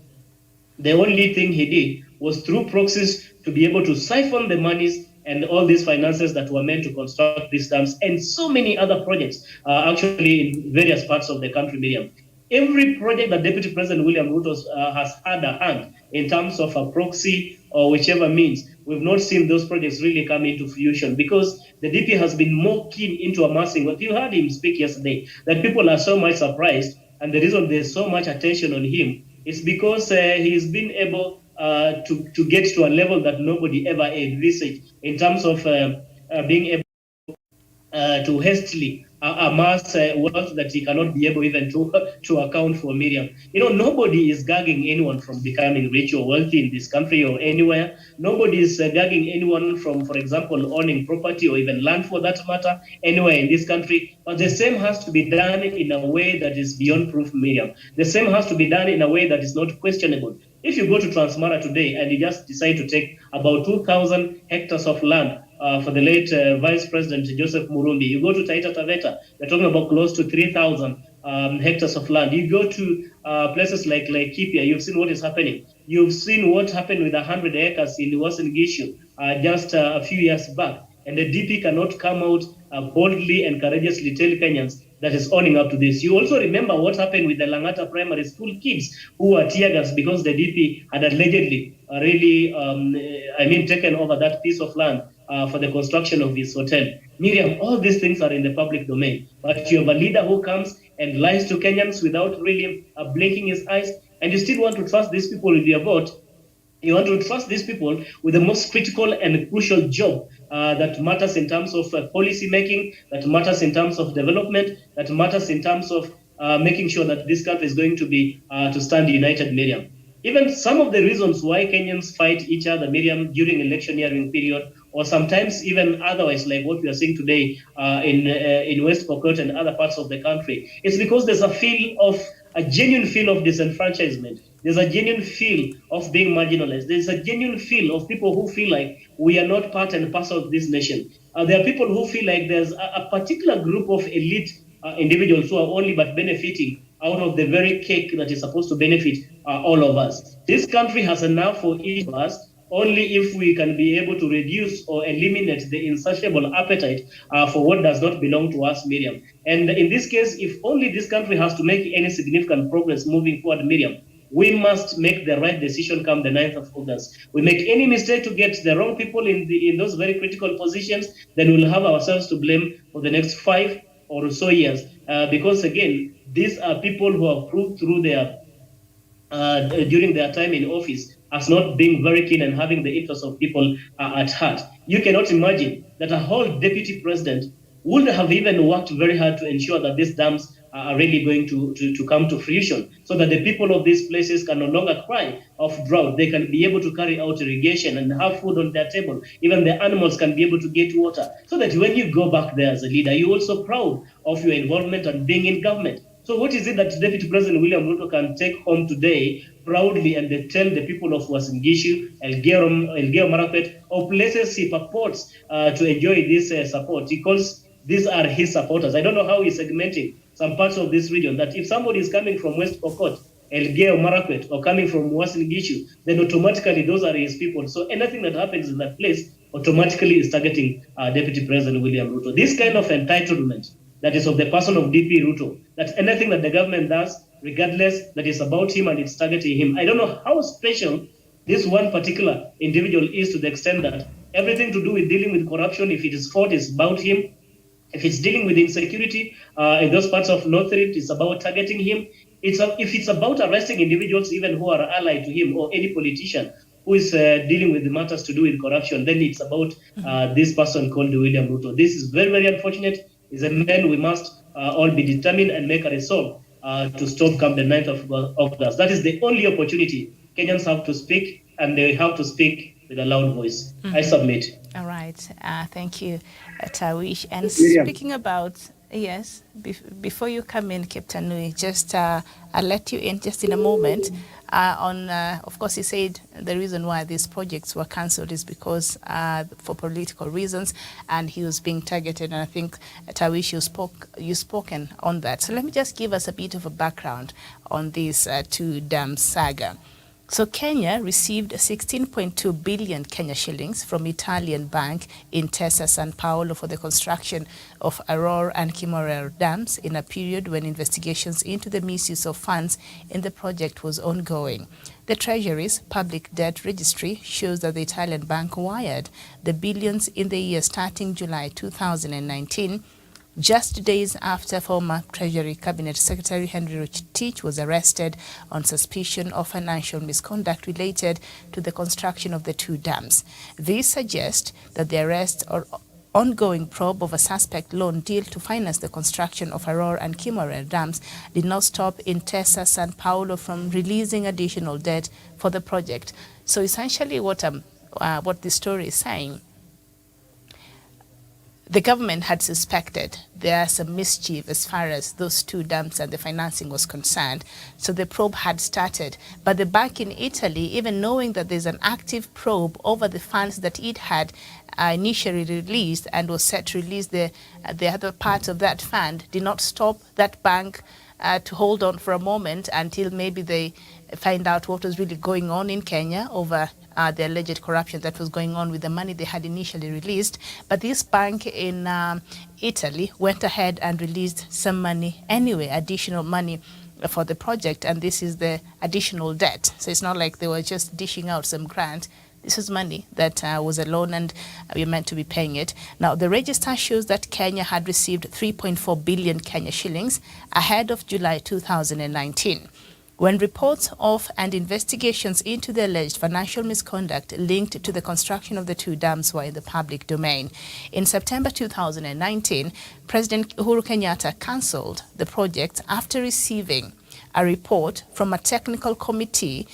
the only thing he did was through proxies to be able to siphon the monies and all these finances that were meant to construct these dams and so many other projects actually in various parts of the country, Miriam. Every project that Deputy President William Ruto has had a hand in terms of a proxy or whichever means, we've not seen those projects really come into fruition, because the DP has been more keen into amassing. What you heard him speak yesterday, that people are so much surprised, and the reason there's so much attention on him is because he's been able to get to a level that nobody ever envisaged in terms of being able to hastily amass wealth that he cannot be able even to account for, Miriam. You know, nobody is gagging anyone from becoming rich or wealthy in this country or anywhere. Nobody is gagging anyone from, for example, owning property or even land for that matter, anywhere in this country. But the same has to be done in a way that is beyond proof, Miriam. The same has to be done in a way that is not questionable. If you go to Transmara today and you just decide to take about 2,000 hectares of land for the late Vice President Joseph Murumbi, you go to Taita Taveta, they're talking about close to 3,000 hectares of land. You go to places like Laikipia, you've seen what is happening. You've seen what happened with 100 acres in Uasin Gishu just a few years back. And the DP cannot come out boldly and courageously tell Kenyans that is owning up to this. You also remember what happened with the Langata Primary School kids who were tear gas because the DP had allegedly taken over that piece of land for the construction of this hotel. Miriam, all these things are in the public domain, but you have a leader who comes and lies to Kenyans without really blinking his eyes, and you still want to trust these people with your vote. You want to trust these people with the most critical and crucial job that matters in terms of policy making, that matters in terms of development, that matters in terms of making sure that this country is going to be to stand united, Miriam. Even some of the reasons why Kenyans fight each other, Miriam, during electioneering period, or sometimes even otherwise, like what we are seeing today in West Pokot and other parts of the country, it's because there's a genuine feel of disenfranchisement. There's a genuine feel of being marginalized. There's a genuine feel of people who feel like we are not part and parcel of this nation. There are people who feel like there's a particular group of elite individuals who are only but benefiting out of the very cake that is supposed to benefit all of us. This country has enough for each of us only if we can be able to reduce or eliminate the insatiable appetite for what does not belong to us, Miriam. And in this case, if only this country has to make any significant progress moving forward, Miriam, we must make the right decision come the 9th of August. We make any mistake to get the wrong people in those very critical positions, then we'll have ourselves to blame for the next 5 or so years. Because again, these are people who have proved through their during their time in office as not being very keen and having the interests of people at heart. You cannot imagine that a whole deputy president would have even worked very hard to ensure that these dams are really going to come to fruition, so that the people of these places can no longer cry of drought. They can be able to carry out irrigation and have food on their table. Even the animals can be able to get water, so that when you go back there as a leader, you're also proud of your involvement and being in government. So what is it that Deputy President William Ruto can take home today proudly and tell the people of Uasin Gishu, Elgeyo Marakwet, or places he purports to enjoy this support? Because these are his supporters. I don't know how he's segmenting some parts of this region, that if somebody is coming from West Pokot, Elgeyo Marakwet, or coming from Uasin Gishu, then automatically those are his people. So anything that happens in that place automatically is targeting Deputy President William Ruto. This kind of entitlement that is of the person of DP Ruto, that anything that the government does, regardless, that is about him and it's targeting him. I don't know how special this one particular individual is, to the extent that everything to do with dealing with corruption, if it is fault, is about him. If it's dealing with insecurity in those parts of North Rift, it's about targeting him. If it's about arresting individuals even who are allied to him, or any politician who is dealing with the matters to do with corruption, then it's about this person called William Ruto. This is very, very unfortunate. He's a man we must all be determined and make a resolve to stop come the 9th of August. That is the only opportunity Kenyans have to speak, and they have to speak with a loud voice. I submit. All right. Thank you, Tawish. And Miriam. speaking about, yes, before you come in, Captain Nui, just I'll let you in just in a moment. Of course, he said the reason why these projects were cancelled is because for political reasons, and he was being targeted. And I think, Tawish, you spoken on that. So let me just give us a bit of a background on this two dam saga. So Kenya received 16.2 billion Kenya shillings from Italian bank Intesa Sanpaolo for the construction of Aurora and Kimorel dams in a period when investigations into the misuse of funds in the project was ongoing. The Treasury's public debt registry shows that the Italian bank wired the billions in the year starting July 2019, just days after former Treasury Cabinet Secretary Henry Rotich was arrested on suspicion of financial misconduct related to the construction of the two dams. This suggests that the arrest or ongoing probe of a suspect loan deal to finance the construction of Aurora and Kimorel dams did not stop Intesa Sanpaolo from releasing additional debt for the project. So essentially what this story is saying, the government had suspected there some mischief as far as those two dams and the financing was concerned. So the probe had started. But the bank in Italy, even knowing that there's an active probe over the funds that it had initially released and was set to release the other part of that fund, did not stop that bank to hold on for a moment until maybe they find out what was really going on in Kenya over the alleged corruption that was going on with the money they had initially released. But this bank in Italy went ahead and released some money anyway, additional money for the project, and this is the additional debt. So it's not like they were just dishing out some grant. This is money that was a loan, and we meant to be paying it. Now, the register shows that Kenya had received 3.4 billion Kenya shillings ahead of July 2019. When reports of and investigations into the alleged financial misconduct linked to the construction of the two dams were in the public domain. In September 2019, President Uhuru Kenyatta cancelled the project after receiving a report from a technical committee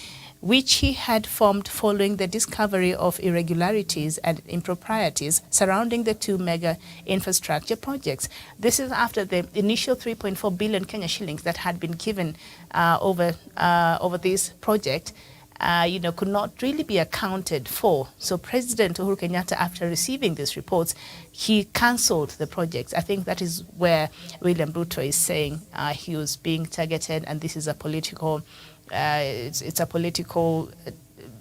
which he had formed following the discovery of irregularities and improprieties surrounding the two mega infrastructure projects. This is after the initial 3.4 billion Kenya shillings that had been given over this project could not really be accounted for. So President Uhuru Kenyatta, after receiving these reports, he cancelled the projects. I think that is where William Ruto is saying he was being targeted, and this is a political, it's a political,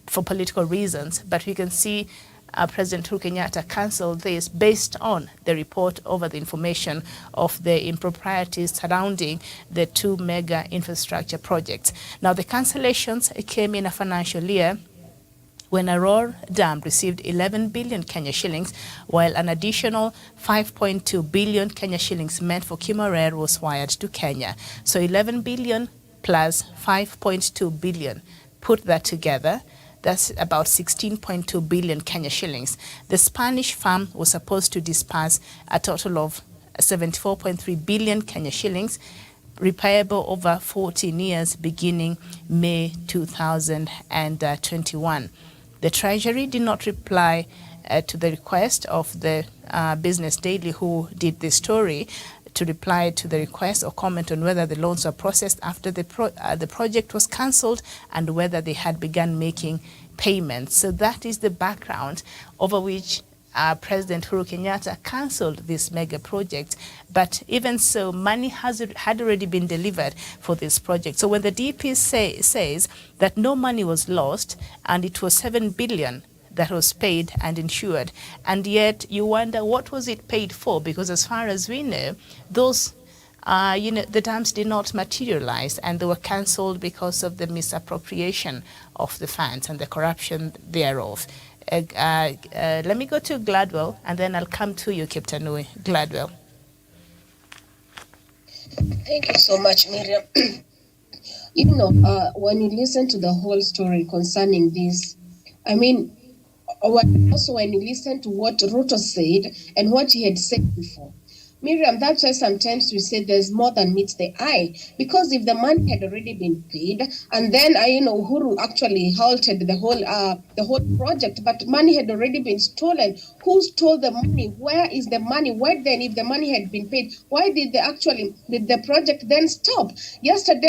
for political reasons. But we can see President Uhuru Kenyatta cancelled this based on the report over the information of the improprieties surrounding the two mega infrastructure projects. Now, the cancellations came in a financial year when Aror Dam received 11 billion Kenya shillings, while an additional 5.2 billion Kenya shillings meant for Kimarer was wired to Kenya. So 11 billion plus 5.2 billion. Put that together, that's about 16.2 billion Kenya shillings. The Spanish firm was supposed to disperse a total of 74.3 billion Kenya shillings, repayable over 14 years beginning May 2021. The Treasury did not reply to the request of the Business Daily, who did the story, to reply to the request or comment on whether the loans were processed after the project was cancelled and whether they had begun making payments. So that is the background over which President Uhuru Kenyatta cancelled this mega project. But even so, money had already been delivered for this project. So when the DP says that no money was lost and it was 7 billion that was paid and insured, and yet you wonder what was it paid for, because as far as we know, those the dams did not materialize and they were cancelled because of the misappropriation of the funds and the corruption thereof. Let me go to Gladwell and then I'll come to you, Kiptanui. Gladwell. Thank you so much, Miriam. When you listen to the whole story concerning this, I mean, also when you listen to what Ruto said and what he had said before, Miriam, that's why sometimes we say there's more than meets the eye. Because if the money had already been paid, and then Uhuru actually halted the whole project, but money had already been stolen. Who stole the money? Where is the money? Why then, if the money had been paid, why did the project then stop? Yesterday,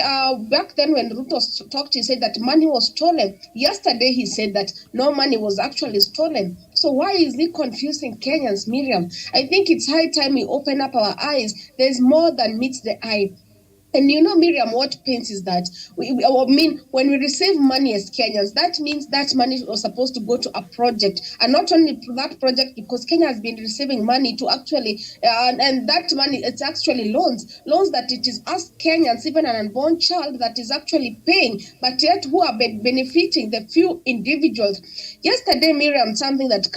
back then when Ruto talked, he said that money was stolen. Yesterday, he said that no money was actually stolen. So why is he confusing Kenyans, Miriam? I think it's high time we open up our eyes. There's more than meets the eye. And Miriam, what pains is that when we receive money as Kenyans, that means that money was supposed to go to a project, and not only that project, because Kenya has been receiving money to actually, and that money, it's actually loans that it is us Kenyans, even an unborn child, that is actually paying, but yet who are benefiting the few individuals. Yesterday, Miriam, something that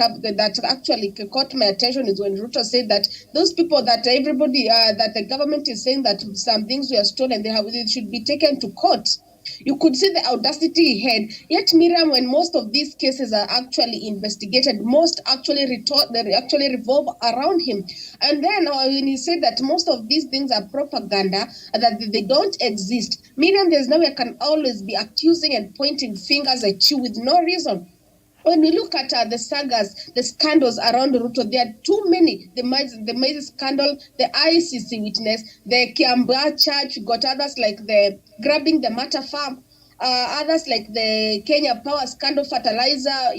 actually caught my attention is when Ruto said that those people that everybody, that the government is saying that some things were stolen, they should be taken to court. You could see the audacity he had. Yet, Miriam, when most of these cases are actually investigated, most actually revolve around him. And then when he said that most of these things are propaganda, that they don't exist, Miriam, there's no way I can always be accusing and pointing fingers at you with no reason. When we look at the sagas, the scandals around Ruto, there are too many. The Maize scandal, the ICC witness, the Kiambaa Church, we got others like the grabbing the Mata farm, others like the Kenya Power scandal, fertilizer,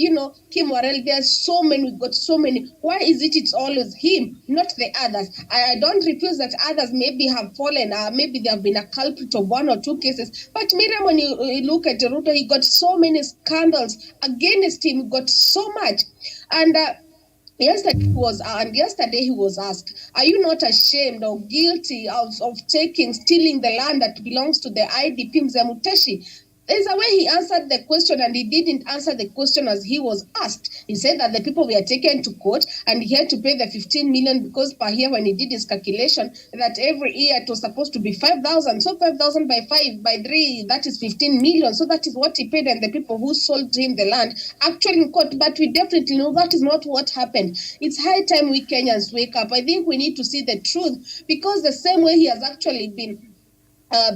Kim Warel, there's so many, we've got so many. Why is it's always him, not the others? I don't refuse that others maybe have fallen, maybe they have been a culprit of one or two cases. But Miriam, when you look at Ruto, he got so many scandals against him, got so much. And yesterday he was asked, are you not ashamed or guilty of stealing the land that belongs to the IDP Mzee Muteshi? There's a way he answered the question, and he didn't answer the question as he was asked. He said that the people were taken to court and he had to pay the 15 million because per year, when he did his calculation, that every year it was supposed to be 5,000. So 5,000 by 5 by 3, that is 15 million. So that is what he paid, and the people who sold him the land actually in court. But we definitely know that is not what happened. It's high time we Kenyans wake up. I think we need to see the truth, because the same way he has actually been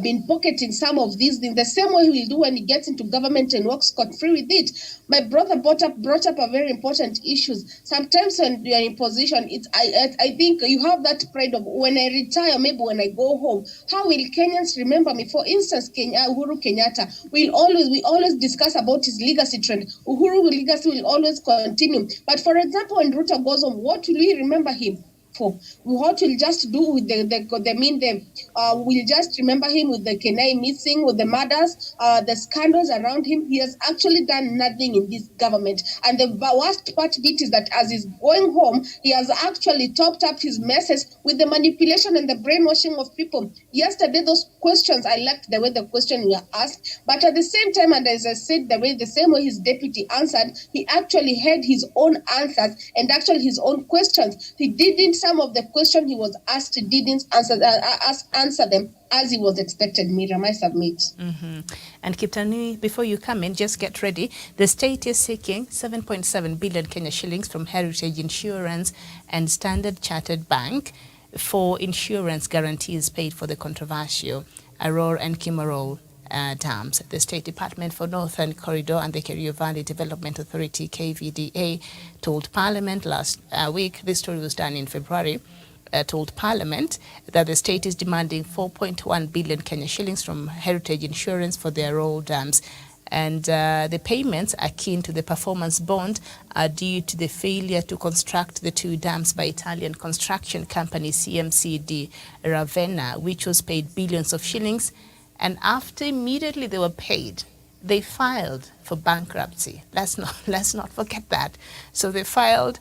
been pocketing some of these things, the same way he will do when he gets into government and walks scot-free with it. My brother brought up a very important issues. Sometimes when you are in position, I think you have that pride of when I retire, maybe when I go home, how will Kenyans remember me? For instance, Uhuru Kenyatta, we always discuss about his legacy trend. Uhuru legacy will always continue. But for example, when Ruto goes home, what will we remember him for? What we'll just do with we'll just remember him with the Kenai missing, with the murders, the scandals around him. He has actually done nothing in this government. And the worst part of it is that as he's going home, he has actually topped up his messes with the manipulation and the brainwashing of people. Yesterday, those questions, I liked the way the question were asked, but at the same time, and as I said, the same way his deputy answered, he actually had his own answers and actually his own questions. He didn't, some of the questions he was asked, he didn't answer them as he was expected. Miriam, I submit. And Kiptanui, before you come in, just get ready. The state is seeking 7.7 billion Kenya shillings from Heritage Insurance and Standard Chartered Bank for insurance guarantees paid for the controversial Aror and Kimorol dams. The State Department for Northern Corridor and the Kerio Valley Development Authority, KVDA, told Parliament last week, this story was done in February, told Parliament that the state is demanding 4.1 billion Kenya shillings from Heritage Insurance for their Aror dams. And the payments akin to the performance bond are due to the failure to construct the two dams by Italian construction company CMC di Ravenna, which was paid billions of shillings. And after immediately they were paid, they filed for bankruptcy. Let's not forget that. So they filed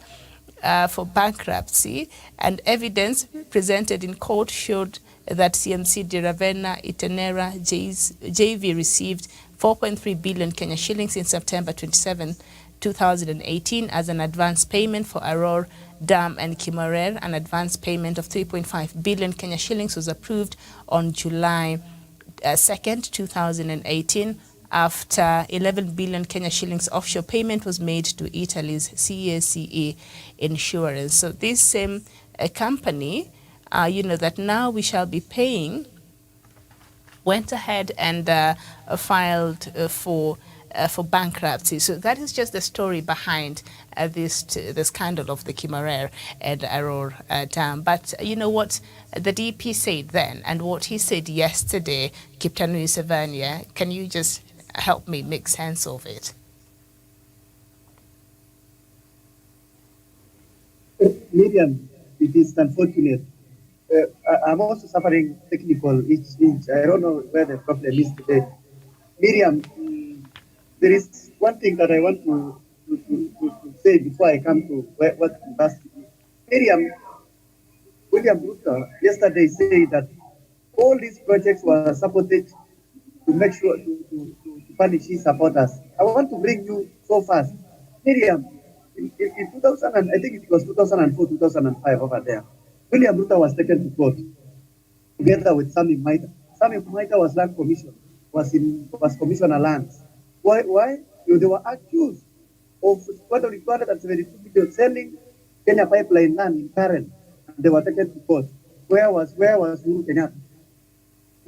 for bankruptcy, and evidence presented in court showed that CMC di Ravenna Itenera JV received 4.3 billion Kenya shillings in September 27, 2018 as an advance payment for Aror Dam and Kimorer. An advance payment of 3.5 billion Kenya shillings was approved on July 2nd, 2018, after 11 billion Kenya shillings offshore payment was made to Italy's CACE Insurance. So this same company, that now we shall be paying, went ahead and filed for bankruptcy. So that is just the story behind the scandal of the Kimorer and Aror Dam. But you know what the DP said then and what he said yesterday, Kiptanui Sevania, can you just help me make sense of it? Miriam, it is unfortunate. I'm also suffering technical issues. I don't know where the problem is today. Miriam, there is one thing that I want to say before I come to what you asked me. Miriam, William Ruto yesterday said that all these projects were supported to make sure to punish his supporters. I want to bring you so fast. Miriam, in 2000, I think it was 2004, 2005 over there, William Ruto was taken to court together with Sami Maita. Sami Maita was land commission, was commissioner lands. Why? They were accused of 272 million selling Kenya Pipeline land in Karen. They were taken to court. Where was Uhuru Kenyatta?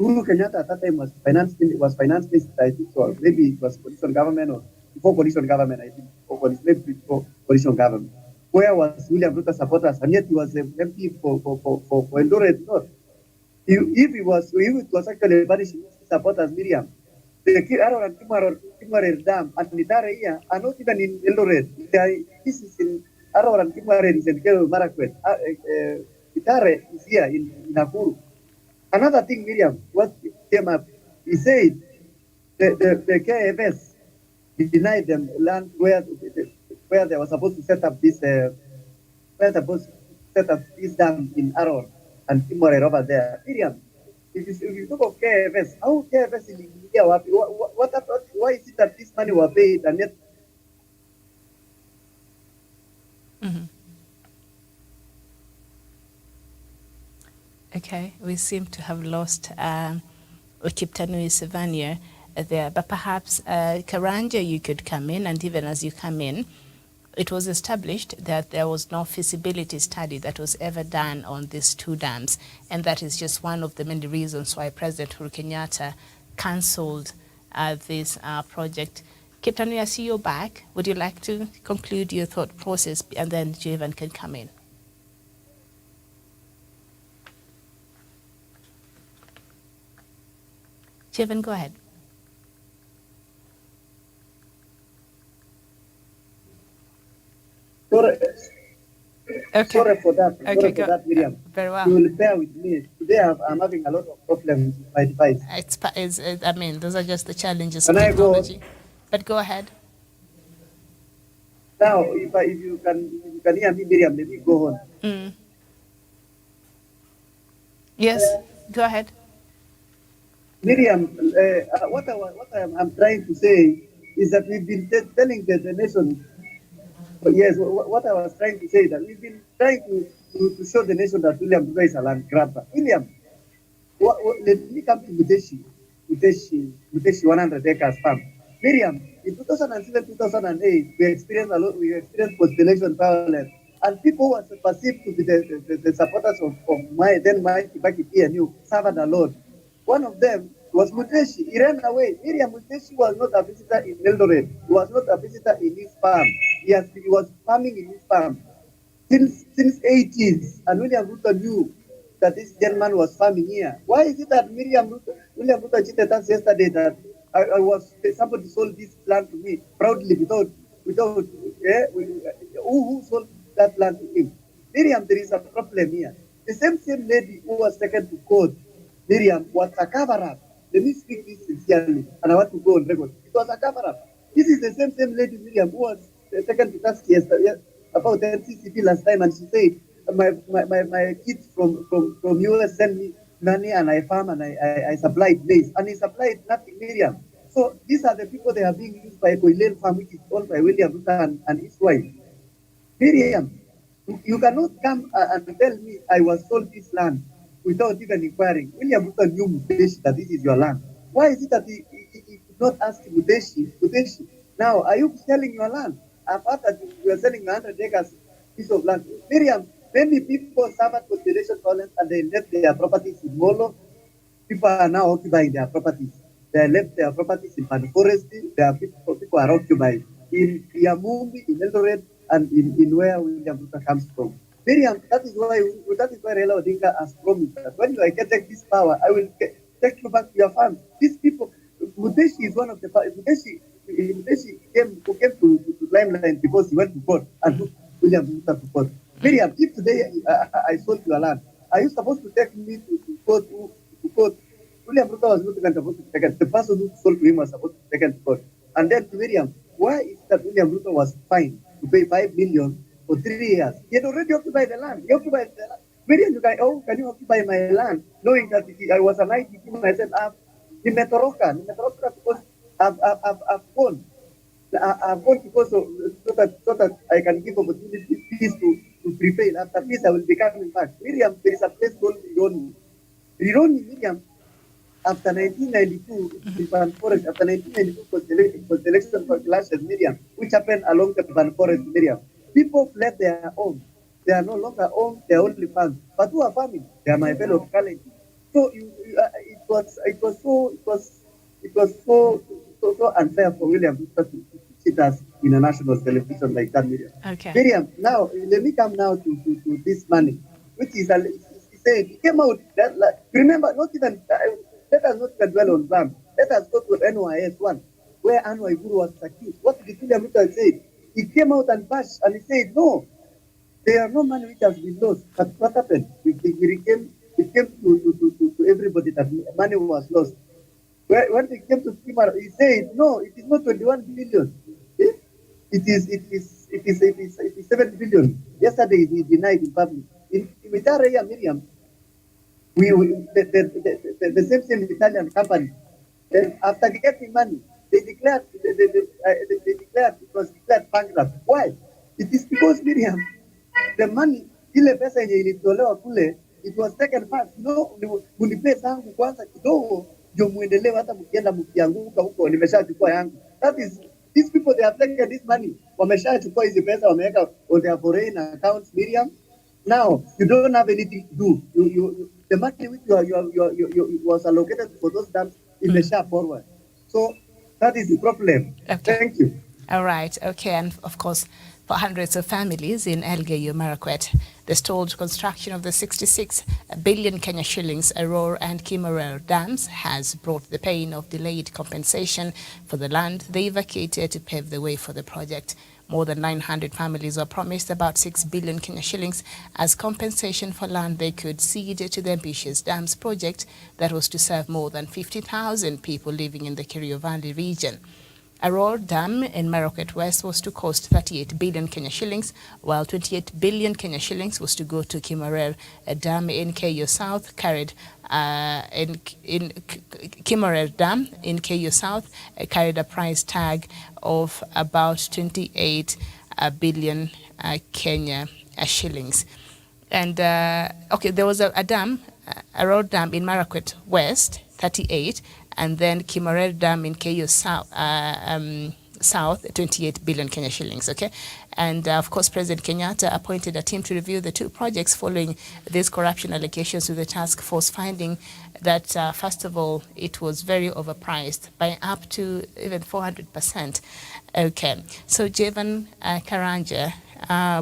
Uhuru Kenyatta at that time was finance minister, I think, or maybe it was coalition government or before coalition government, I think, or maybe before coalition government. Where was William Ruto supporters? And yet he was an MP for Eldoret North. If it was actually punishing supporters, Miriam, the Aror and Kimorel Dam and Nitare here are not even in Eldoret. This is in Aror and Kimorel is in Kerio Marakwet. Nitare is here in Nakuru. Another thing, Miriam, what came up, he said the KFS denied them land where they were supposed to set up this dam in Aror and Kimorel over there. Miriam, if you talk of KFS, how KFS in India, why is it that this money was paid and yet? Okay, we seem to have lost Kiptanui Sevania there, but perhaps Karanja, you could come in, and even as you come in, it was established that there was no feasibility study that was ever done on these two dams, and that is just one of the many reasons why President Uhuru Kenyatta cancelled this project. Captain, I see you back. Would you like to conclude your thought process, and then Javan can come in? Javan, go ahead. Sorry, Okay. sorry for that. Okay, Sorry go. for that, Miriam. Very well. You will bear with me. Today I'm having a lot of problems with my device. I mean, those are just the challenges Can of I go? technology. But go ahead. Now, if you can hear me, Miriam, let me go on. Mm. Yes, go ahead. Miriam, what I'm trying to say is that we've been telling the nation. Yes, what I was trying to say is that we've been trying to show the nation that William Ruto is a land grabber. William, let me come to Muteshi 100 acres farm. Miriam, in 2007-2008, we experienced post-election violence, and people who were perceived to be the supporters of my Kibaki PNU suffered a lot. One of them was Muteshi. He ran away. Miriam, Muteshi was not a visitor in Eldoret. He was not a visitor in his farm. He was farming in his farm since 80s, and William Ruto knew that this gentleman was farming here. Why is it that William Ruto cheated us yesterday that somebody sold this land to me proudly who sold that land to him? Miriam, there is a problem here. The same lady who was taken to court, Miriam, was a cover-up. Let me speak this sincerely, and I want to go on record. It was a cover-up. This is the same lady, Miriam, who was taken to task yesterday about the NCCP last time, and she said, my kids from US send me money, and I farm and I supplied maize, and he supplied nothing, Miriam. So these are the people they are being used by Koilen Farm, which is owned by William Ruto and his wife. Miriam, you cannot come and tell me I was sold this land without even inquiring. William Ruto knew Muteshi that this is your land. Why is it that he could not ask Muteshi, now are you selling your land? I've heard that you are selling 100 acres piece of land. Miriam, many people suffered constellation violence and they left their properties in Molo. People are now occupying their properties. They left their properties in Forestry. There are people are occupied in Yamumbi, in Eldoret, and in where William Ruto comes from. Miriam, that is why Raila Odinga has promised that when you get this power, I will take you back to your farm. These people, Muteshi is one of the Muteshi came to Limelight because he went to court and took William Ruto to court. Miriam, if today I sold your land, are you supposed to take me to court? William Ruto was not even supposed to take it. The person who sold to him was supposed to take it to court. And then Miriam, why is that William Ruto was fined to pay 5 million for 3 years? He had already occupied the land. He occupied the land. Miriam, can you occupy my land? Knowing that I was an IDP myself, in Metoroka because I've gone because so that I can give opportunities to prevail. After this, I will be coming back. Miriam, there is a place called Rironi. Rironi, Miriam, after 1992, Van Forest, after 1992 post-election clashes, Miriam, which happened along the Van Forest, Miriam, people fled their home. They are no longer owned their only farms. But who are farming? They are my fellow colleagues. So it was so unfair for William to sit us in a national television like that, Miriam. Okay. Miriam, now let me come now to this money, which is he said he came out that remember let us not even dwell on them. Let us go to NYS 1, where Anwar Iguru was accused. What did William Ruto say? He came out and bashed and he said, no, there are no money which has been lost. But what happened? It came to everybody that money was lost. When they came to Skimar, he said, no, it is not 21 billion. It is 7 billion. Yesterday he denied in public. In Italia, Miriam, the same Italian company, after getting money, they declared it was declared bankrupt. Why? It is because, Miriam, the money ile pesa yenye ilitolewa kule, it was taken fast. Munipe zangu kwanza kidogo ndio muendelee, hata mkienda mkianguka huko nimeshachukua yangu. That is These people, they have taken this money. Wameshachukua hizi pesa, wameweka on their foreign accounts, Miriam. Now, you don't have anything to do. The money which you was allocated for those dams imesha forward. So that is the problem. Okay. Thank you. All right. Okay. And of course, for hundreds of families in Elgeyo Marakwet, the stalled construction of the 66 billion Kenya shillings Aurora and Kimmerer dams has brought the pain of delayed compensation for the land they vacated to pave the way for the project. More than 900 families were promised about 6 billion Kenya shillings as compensation for land they could cede to the ambitious dams project that was to serve more than 50,000 people living in the Kerio Valley region. Aurora Dam in Marakwet West was to cost 38 billion Kenya shillings, while 28 billion Kenya shillings was to go to Kimmerer. A dam in Keyo South carried Kimmerer Dam in Keyo South carried a price tag of about 28 billion Kenya shillings. And okay, there was a dam, Aurora Dam in Marakwet West, 38. And then Kimmerer Dam in Keyo South, 28 billion Kenya shillings, okay? And of course, President Kenyatta appointed a team to review the two projects following these corruption allegations, with the task force finding that, first of all, it was very overpriced by up to even 400%. Okay, so Jevan Karanja,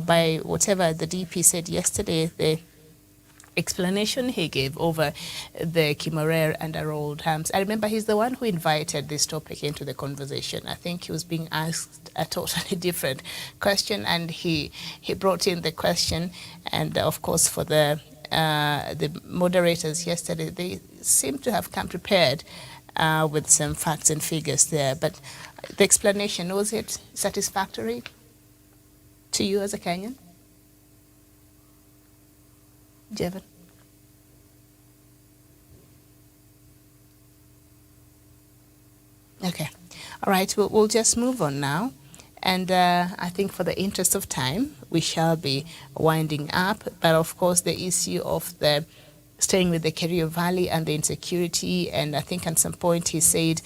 by whatever the DP said yesterday, the explanation he gave over the Kimmerer and Aurora dams. I remember he's the one who invited this topic into the conversation. I think he was being asked a totally different question, and he brought in the question. And of course, for the moderators yesterday, they seem to have come prepared with some facts and figures there. But the explanation, was it satisfactory to you as a Kenyan? Jevan? Okay. All right. We'll just move on now. And I think for the interest of time, we shall be winding up. But of course, the issue of the staying with the Kerio Valley and the insecurity, and I think at some point he said,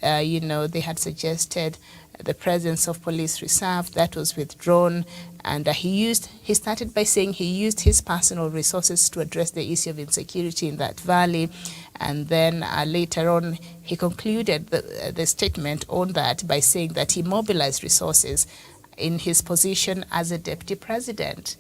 they had suggested the presence of police reserve that was withdrawn, and he started by saying he used his personal resources to address the issue of insecurity in that valley, and then later on he concluded the statement on that by saying that he mobilized resources in his position as a deputy president.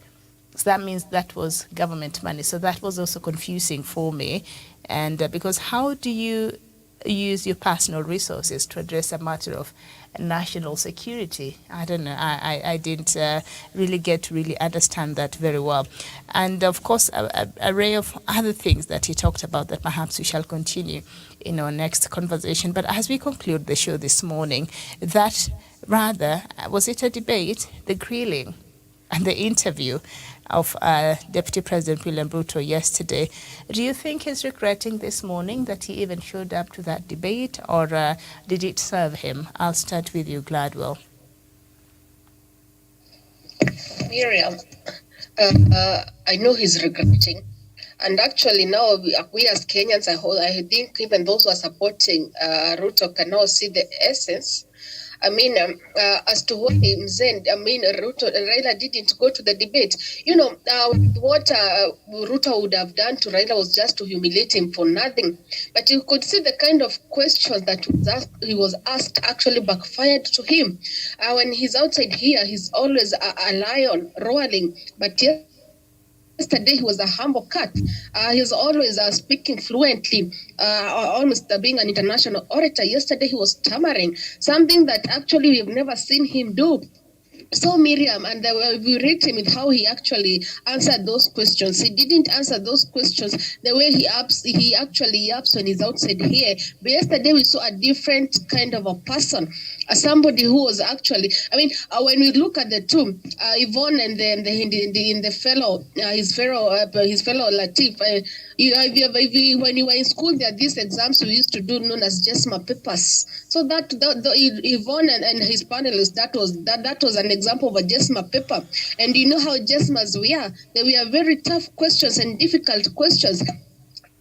So that means that was government money. So that was also confusing for me, and because how do you use your personal resources to address a matter of national security? I don't know. I didn't really get to really understand that very well. And of course, an array of other things that he talked about that perhaps we shall continue in our next conversation. But as we conclude the show this morning, that rather, was it a debate, the grilling and the interview of Deputy President William Ruto yesterday? Do you think he's regretting this morning that he even showed up to that debate, or did it serve him? I'll start with you, Gladwell. Miriam, I know he's regretting. And actually now we as Kenyans, I think even those who are supporting Ruto can now see the essence. I mean, as to what Raila didn't go to the debate. What Ruto would have done to Raila was just to humiliate him for nothing. But you could see the kind of questions that he was asked actually backfired to him. When he's outside here, he's always a lion roaring. But yesterday, he was a humble cat. He's always speaking fluently, almost being an international orator. Yesterday, he was stammering, something that actually we've never seen him do. So Miriam, and we rate him with how he actually answered those questions. He didn't answer those questions the way he actually yaps when he's outside here. But yesterday we saw a different kind of a person, somebody who was actually, when we look at the two, Yvonne and then his fellow Latif. When you were in school, there are these exams we used to do known as JESMA papers. So that Yvonne and his panelists, that was an example of a JESMA paper. And you know how JESMAs were. They were very tough questions and difficult questions.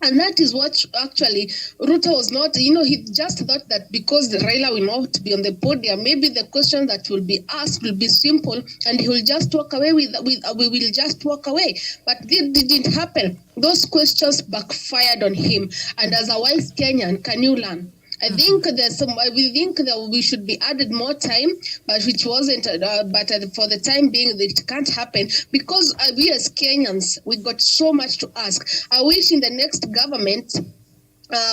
And that is what actually Ruto was not, he just thought that because the Raila will not be on the podium, maybe the question that will be asked will be simple and he will just walk away we will just walk away. But this didn't happen. Those questions backfired on him. And as a wise Kenyan, can you learn? I think we think that we should be added more time, but which wasn't, for the time being, it can't happen because we as Kenyans, we got so much to ask. I wish in the next government,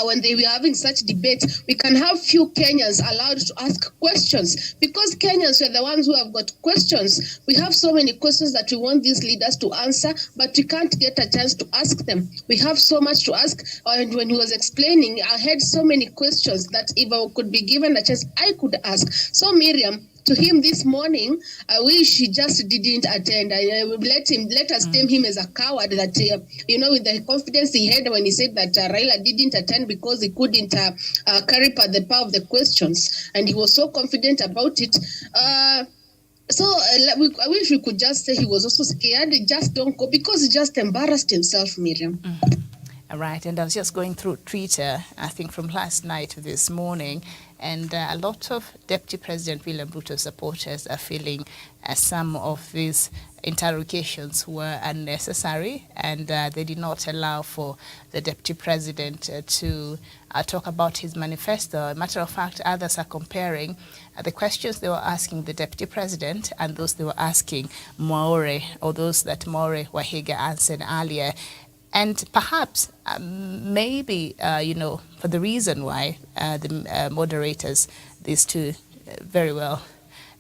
when they were having such debates, we can have few Kenyans allowed to ask questions because Kenyans are the ones who have got questions. We have so many questions that we want these leaders to answer, but we can't get a chance to ask them. We have so much to ask. And when he was explaining, I had so many questions that if I could be given a chance, I could ask. So Miriam, to him this morning, I wish he just didn't attend. I would let us term him as a coward that, with the confidence he had when he said that Raila didn't attend because he couldn't carry the power of the questions. And he was so confident about it. I wish we could just say he was also scared. Just don't go because he just embarrassed himself, Miriam. All right, and I was just going through Twitter, I think from last night to this morning, and a lot of Deputy President William Ruto supporters are feeling some of these interrogations were unnecessary and they did not allow for the Deputy President to talk about his manifesto. As a matter of fact, others are comparing the questions they were asking the Deputy President and those they were asking Mwaure, or those that Mwaure Wahiga answered earlier. And perhaps, maybe, for the reason why the moderators, these two very well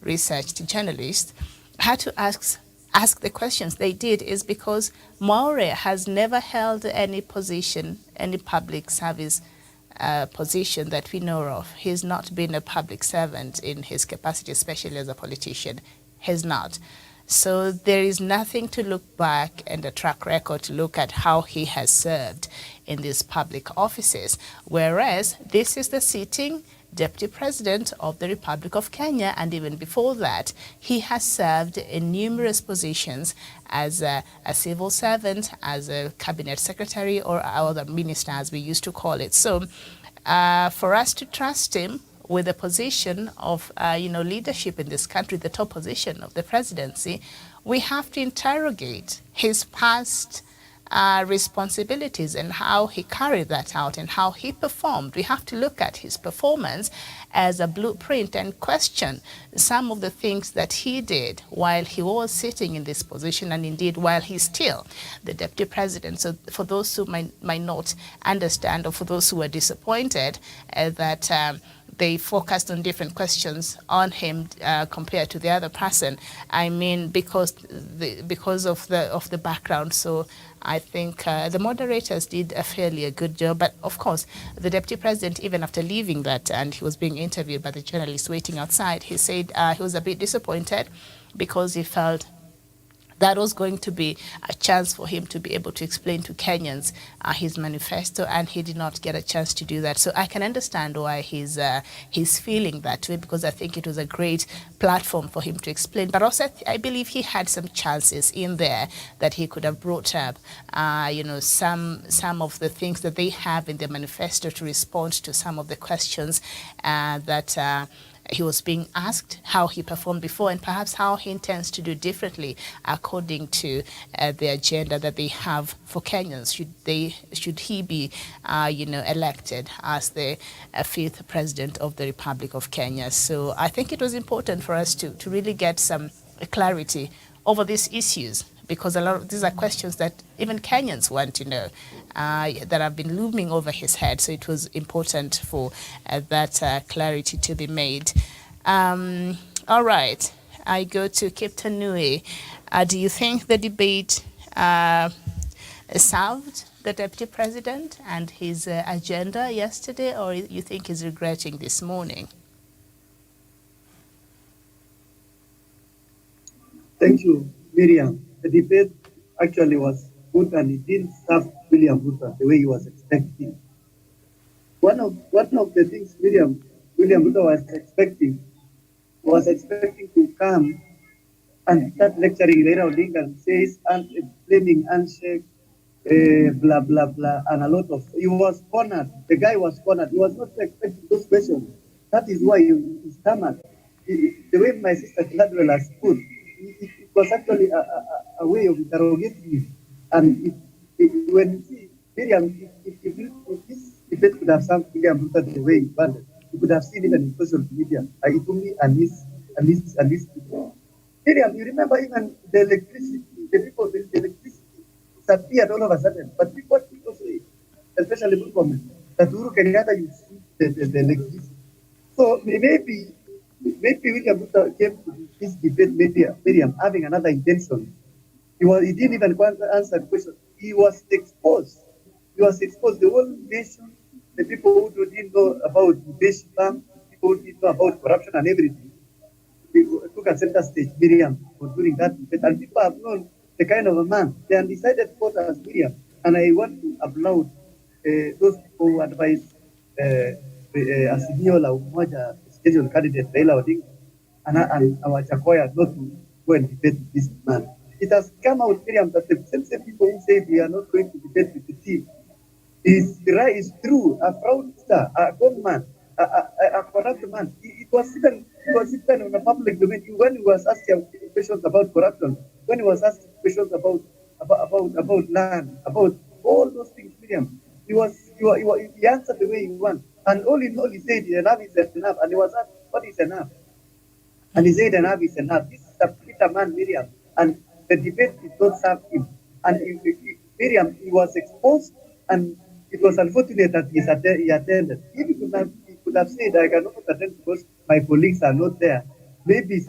researched journalists, had to ask the questions they did is because Mwaure has never held any position, any public service position that we know of. He's not been a public servant in his capacity, especially as a politician. He's not. So there is nothing to look back and a track record to look at how he has served in these public offices, whereas this is the sitting Deputy President of the Republic of Kenya, and even before that, he has served in numerous positions as a civil servant, as a cabinet secretary, or other minister, as we used to call it. So for us to trust him with the position of, leadership in this country, the top position of the presidency, we have to interrogate his past responsibilities and how he carried that out and how he performed. We have to look at his performance as a blueprint and question some of the things that he did while he was sitting in this position, and indeed while he's still the Deputy President. So for those who might not understand, or for those who are disappointed that they focused on different questions on him compared to the other person, I mean, because of the background. So I think the moderators did a good job. But of course, the Deputy President, even after leaving that, and he was being interviewed by the journalists waiting outside, he said he was a bit disappointed because he felt that was going to be a chance for him to be able to explain to Kenyans his manifesto, and he did not get a chance to do that. So I can understand why he's feeling that way, because I think it was a great platform for him to explain. But also, I believe he had some chances in there that he could have brought up, some of the things that they have in their manifesto to respond to some of the questions that he was being asked, how he performed before, and perhaps how he intends to do differently according to the agenda that they have for Kenyans. Should he be, elected as the fifth president of the Republic of Kenya? So I think it was important for us to really get some clarity over these issues, because a lot of these are questions that even Kenyans want to know, that have been looming over his head. So it was important for that clarity to be made. All right, I go to Captain Nui. Do you think the debate served the Deputy President and his agenda yesterday, or you think he's regretting this morning? Thank you, Miriam. The debate actually was good, and it didn't serve William Ruto the way he was expecting. One of the things William Ruto was expecting to come and start lecturing Raila Odinga and says and blaming handshake blah, blah, blah, and a lot of, he was cornered. The guy was cornered. He was not expecting those questions. That is why he stammered. The way my sister Gladwell has put, it was actually a way of interrogating me. And when you see Miriam, if this debate could have served Miriam Ruto the way it wanted, you could have seen even in social media, Itumi and these people. Miriam, you remember even the electricity, the electricity disappeared all of a sudden. But people say, especially Murkomen, that Uhuru Kenyatta you see the electricity. So maybe William Ruto came to this debate, maybe Miriam having another intention. He didn't even answer the question. He was exposed. He was exposed. The whole nation, the people who didn't know about the base farm, people who didn't know about corruption and everything, they took a center stage, Miriam, for doing that debate. And people have known the kind of a man. They undecided voters, Miriam. And I want to applaud those people who advised Azimio Umoja, scheduled candidate Raila Odinga, and our Chakoya not to go and debate with this man. It has come out, Miriam, that the same people who say we are not going to debate with the team is true. A fraudster, a con man, a corrupt man. It was even in the public domain. When he was asking questions about corruption, when he was asking questions about land, about all those things, Miriam, he answered the way he wants. And all in all, he said enough is enough. And he was asked, what is enough? And he said enough is enough. This is a Peter man, Miriam. And the debate did not serve him. And Miriam, he was exposed, and it was unfortunate that he attended. If he could have said, I cannot attend because my colleagues are not there, maybe he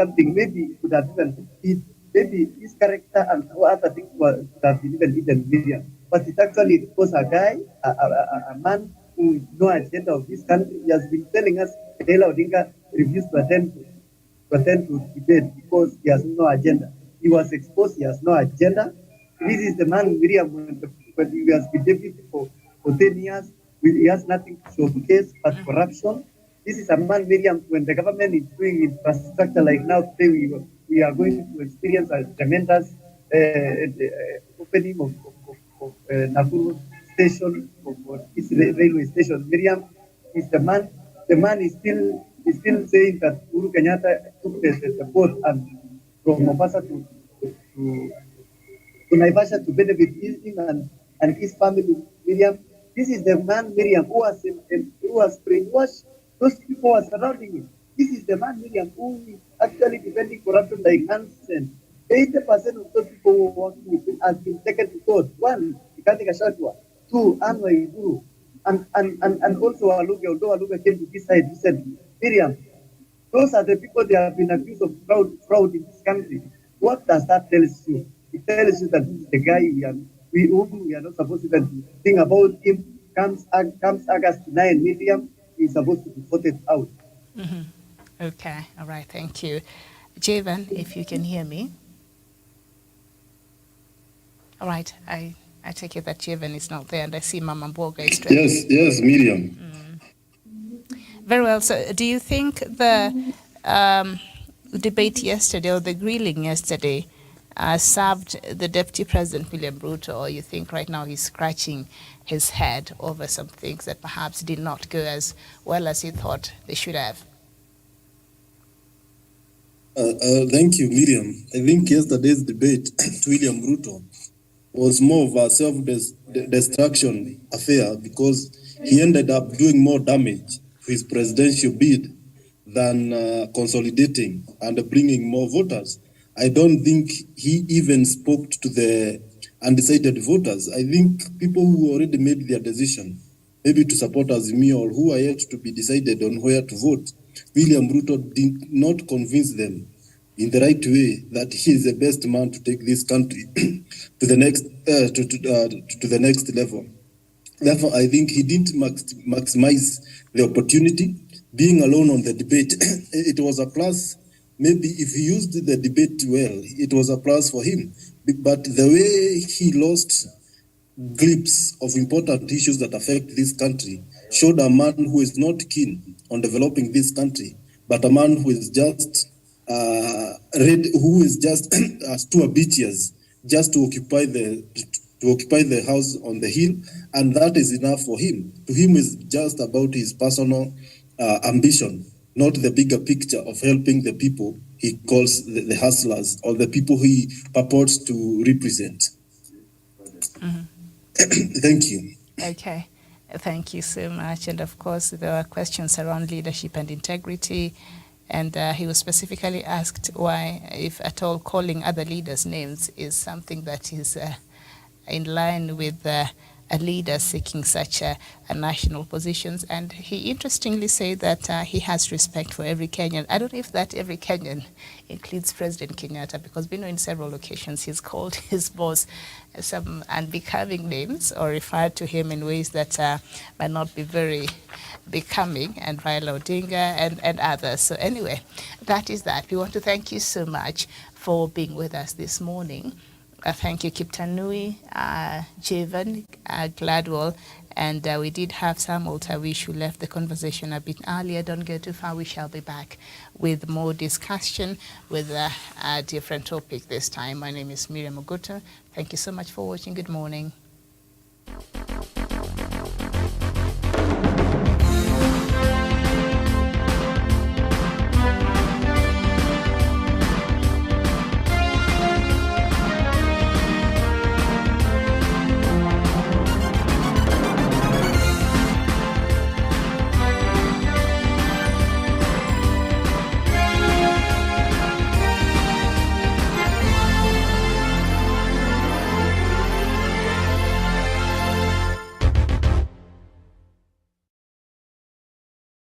could have even, maybe his character and other things could have been even hidden, Miriam. But it actually was a guy, a man who has no agenda of this country. He has been telling us Raila Odinga refused to attend to debate because he has no agenda. He was exposed, he has no agenda. This is the man, Miriam, when he has been deputy for 10 years, he has nothing to showcase but corruption. This is a man, Miriam, when the government is doing infrastructure like now, today we are going to experience a tremendous opening of Nakuru station, of its railway station. Miriam is the man is still saying that Uhuru Kenyatta took the boat and from Mombasa to Naivasha to benefit him and his family. Miriam, this is the man, Miriam, who was brainwashed. Those people who are surrounding him. This is the man, Miriam, who is actually defending corruption like nonsense. 80% of those people who are working with him has been taken to court. One, Rigathi Gachagua. Two, Anne Waiguru. And also Aluga, although Aluga came to this side recently. Miriam, those are the people they have been accused of fraud in this country. What does that tell you? It tells you that this is the guy whom we are not supposed to even think about him. Comes August 9, Miriam, he's supposed to be voted out. Mm-hmm. Okay, all right, thank you. Javan, if you can hear me. All right, I take it that Javan is not there, and I see Mama Mboga is ready. Yes, Miriam. Very well. So do you think the debate yesterday or the grilling yesterday served the Deputy President William Ruto, or you think right now he's scratching his head over some things that perhaps did not go as well as he thought they should have? Thank you, Miriam. I think yesterday's debate to William Ruto was more of a self-destruction affair because he ended up doing more damage to his presidential bid than consolidating and bringing more voters. I don't think he even spoke to the undecided voters. I think people who already made their decision, maybe to support Azimio or who are yet to be decided on where to vote, William Ruto did not convince them in the right way that he is the best man to take this country to the next to the next level. Therefore, I think he didn't maximize the opportunity. Being alone on the debate, it was a plus. Maybe if he used the debate well, it was a plus for him. But the way he lost glimpse of important issues that affect this country showed a man who is not keen on developing this country, but a man who is just who is just too ambitious just to occupy to occupy the house on the hill, and that is enough for him. To him, is just about his personal ambition, not the bigger picture of helping the people he calls the hustlers or the people he purports to represent. Thank you. Okay. Thank you so much. And of course, there were questions around leadership and integrity. And he was specifically asked why, if at all, calling other leaders' names is something that is in line with a leader seeking such a national positions. And he interestingly said that he has respect for every Kenyan. I don't know if that every Kenyan includes President Kenyatta, because we know in several occasions he's called his boss some unbecoming names or referred to him in ways that might not be very becoming, and Raila Odinga and others. So anyway, that is that. We want to thank you so much for being with us this morning. Thank you, Kiptanui, Javan, Gladwell, and we did have Samuel Tawish who left the conversation a bit earlier. Don't go too far. We shall be back with more discussion with a different topic this time. My name is Miriam Ogutu. Thank you so much for watching. Good morning.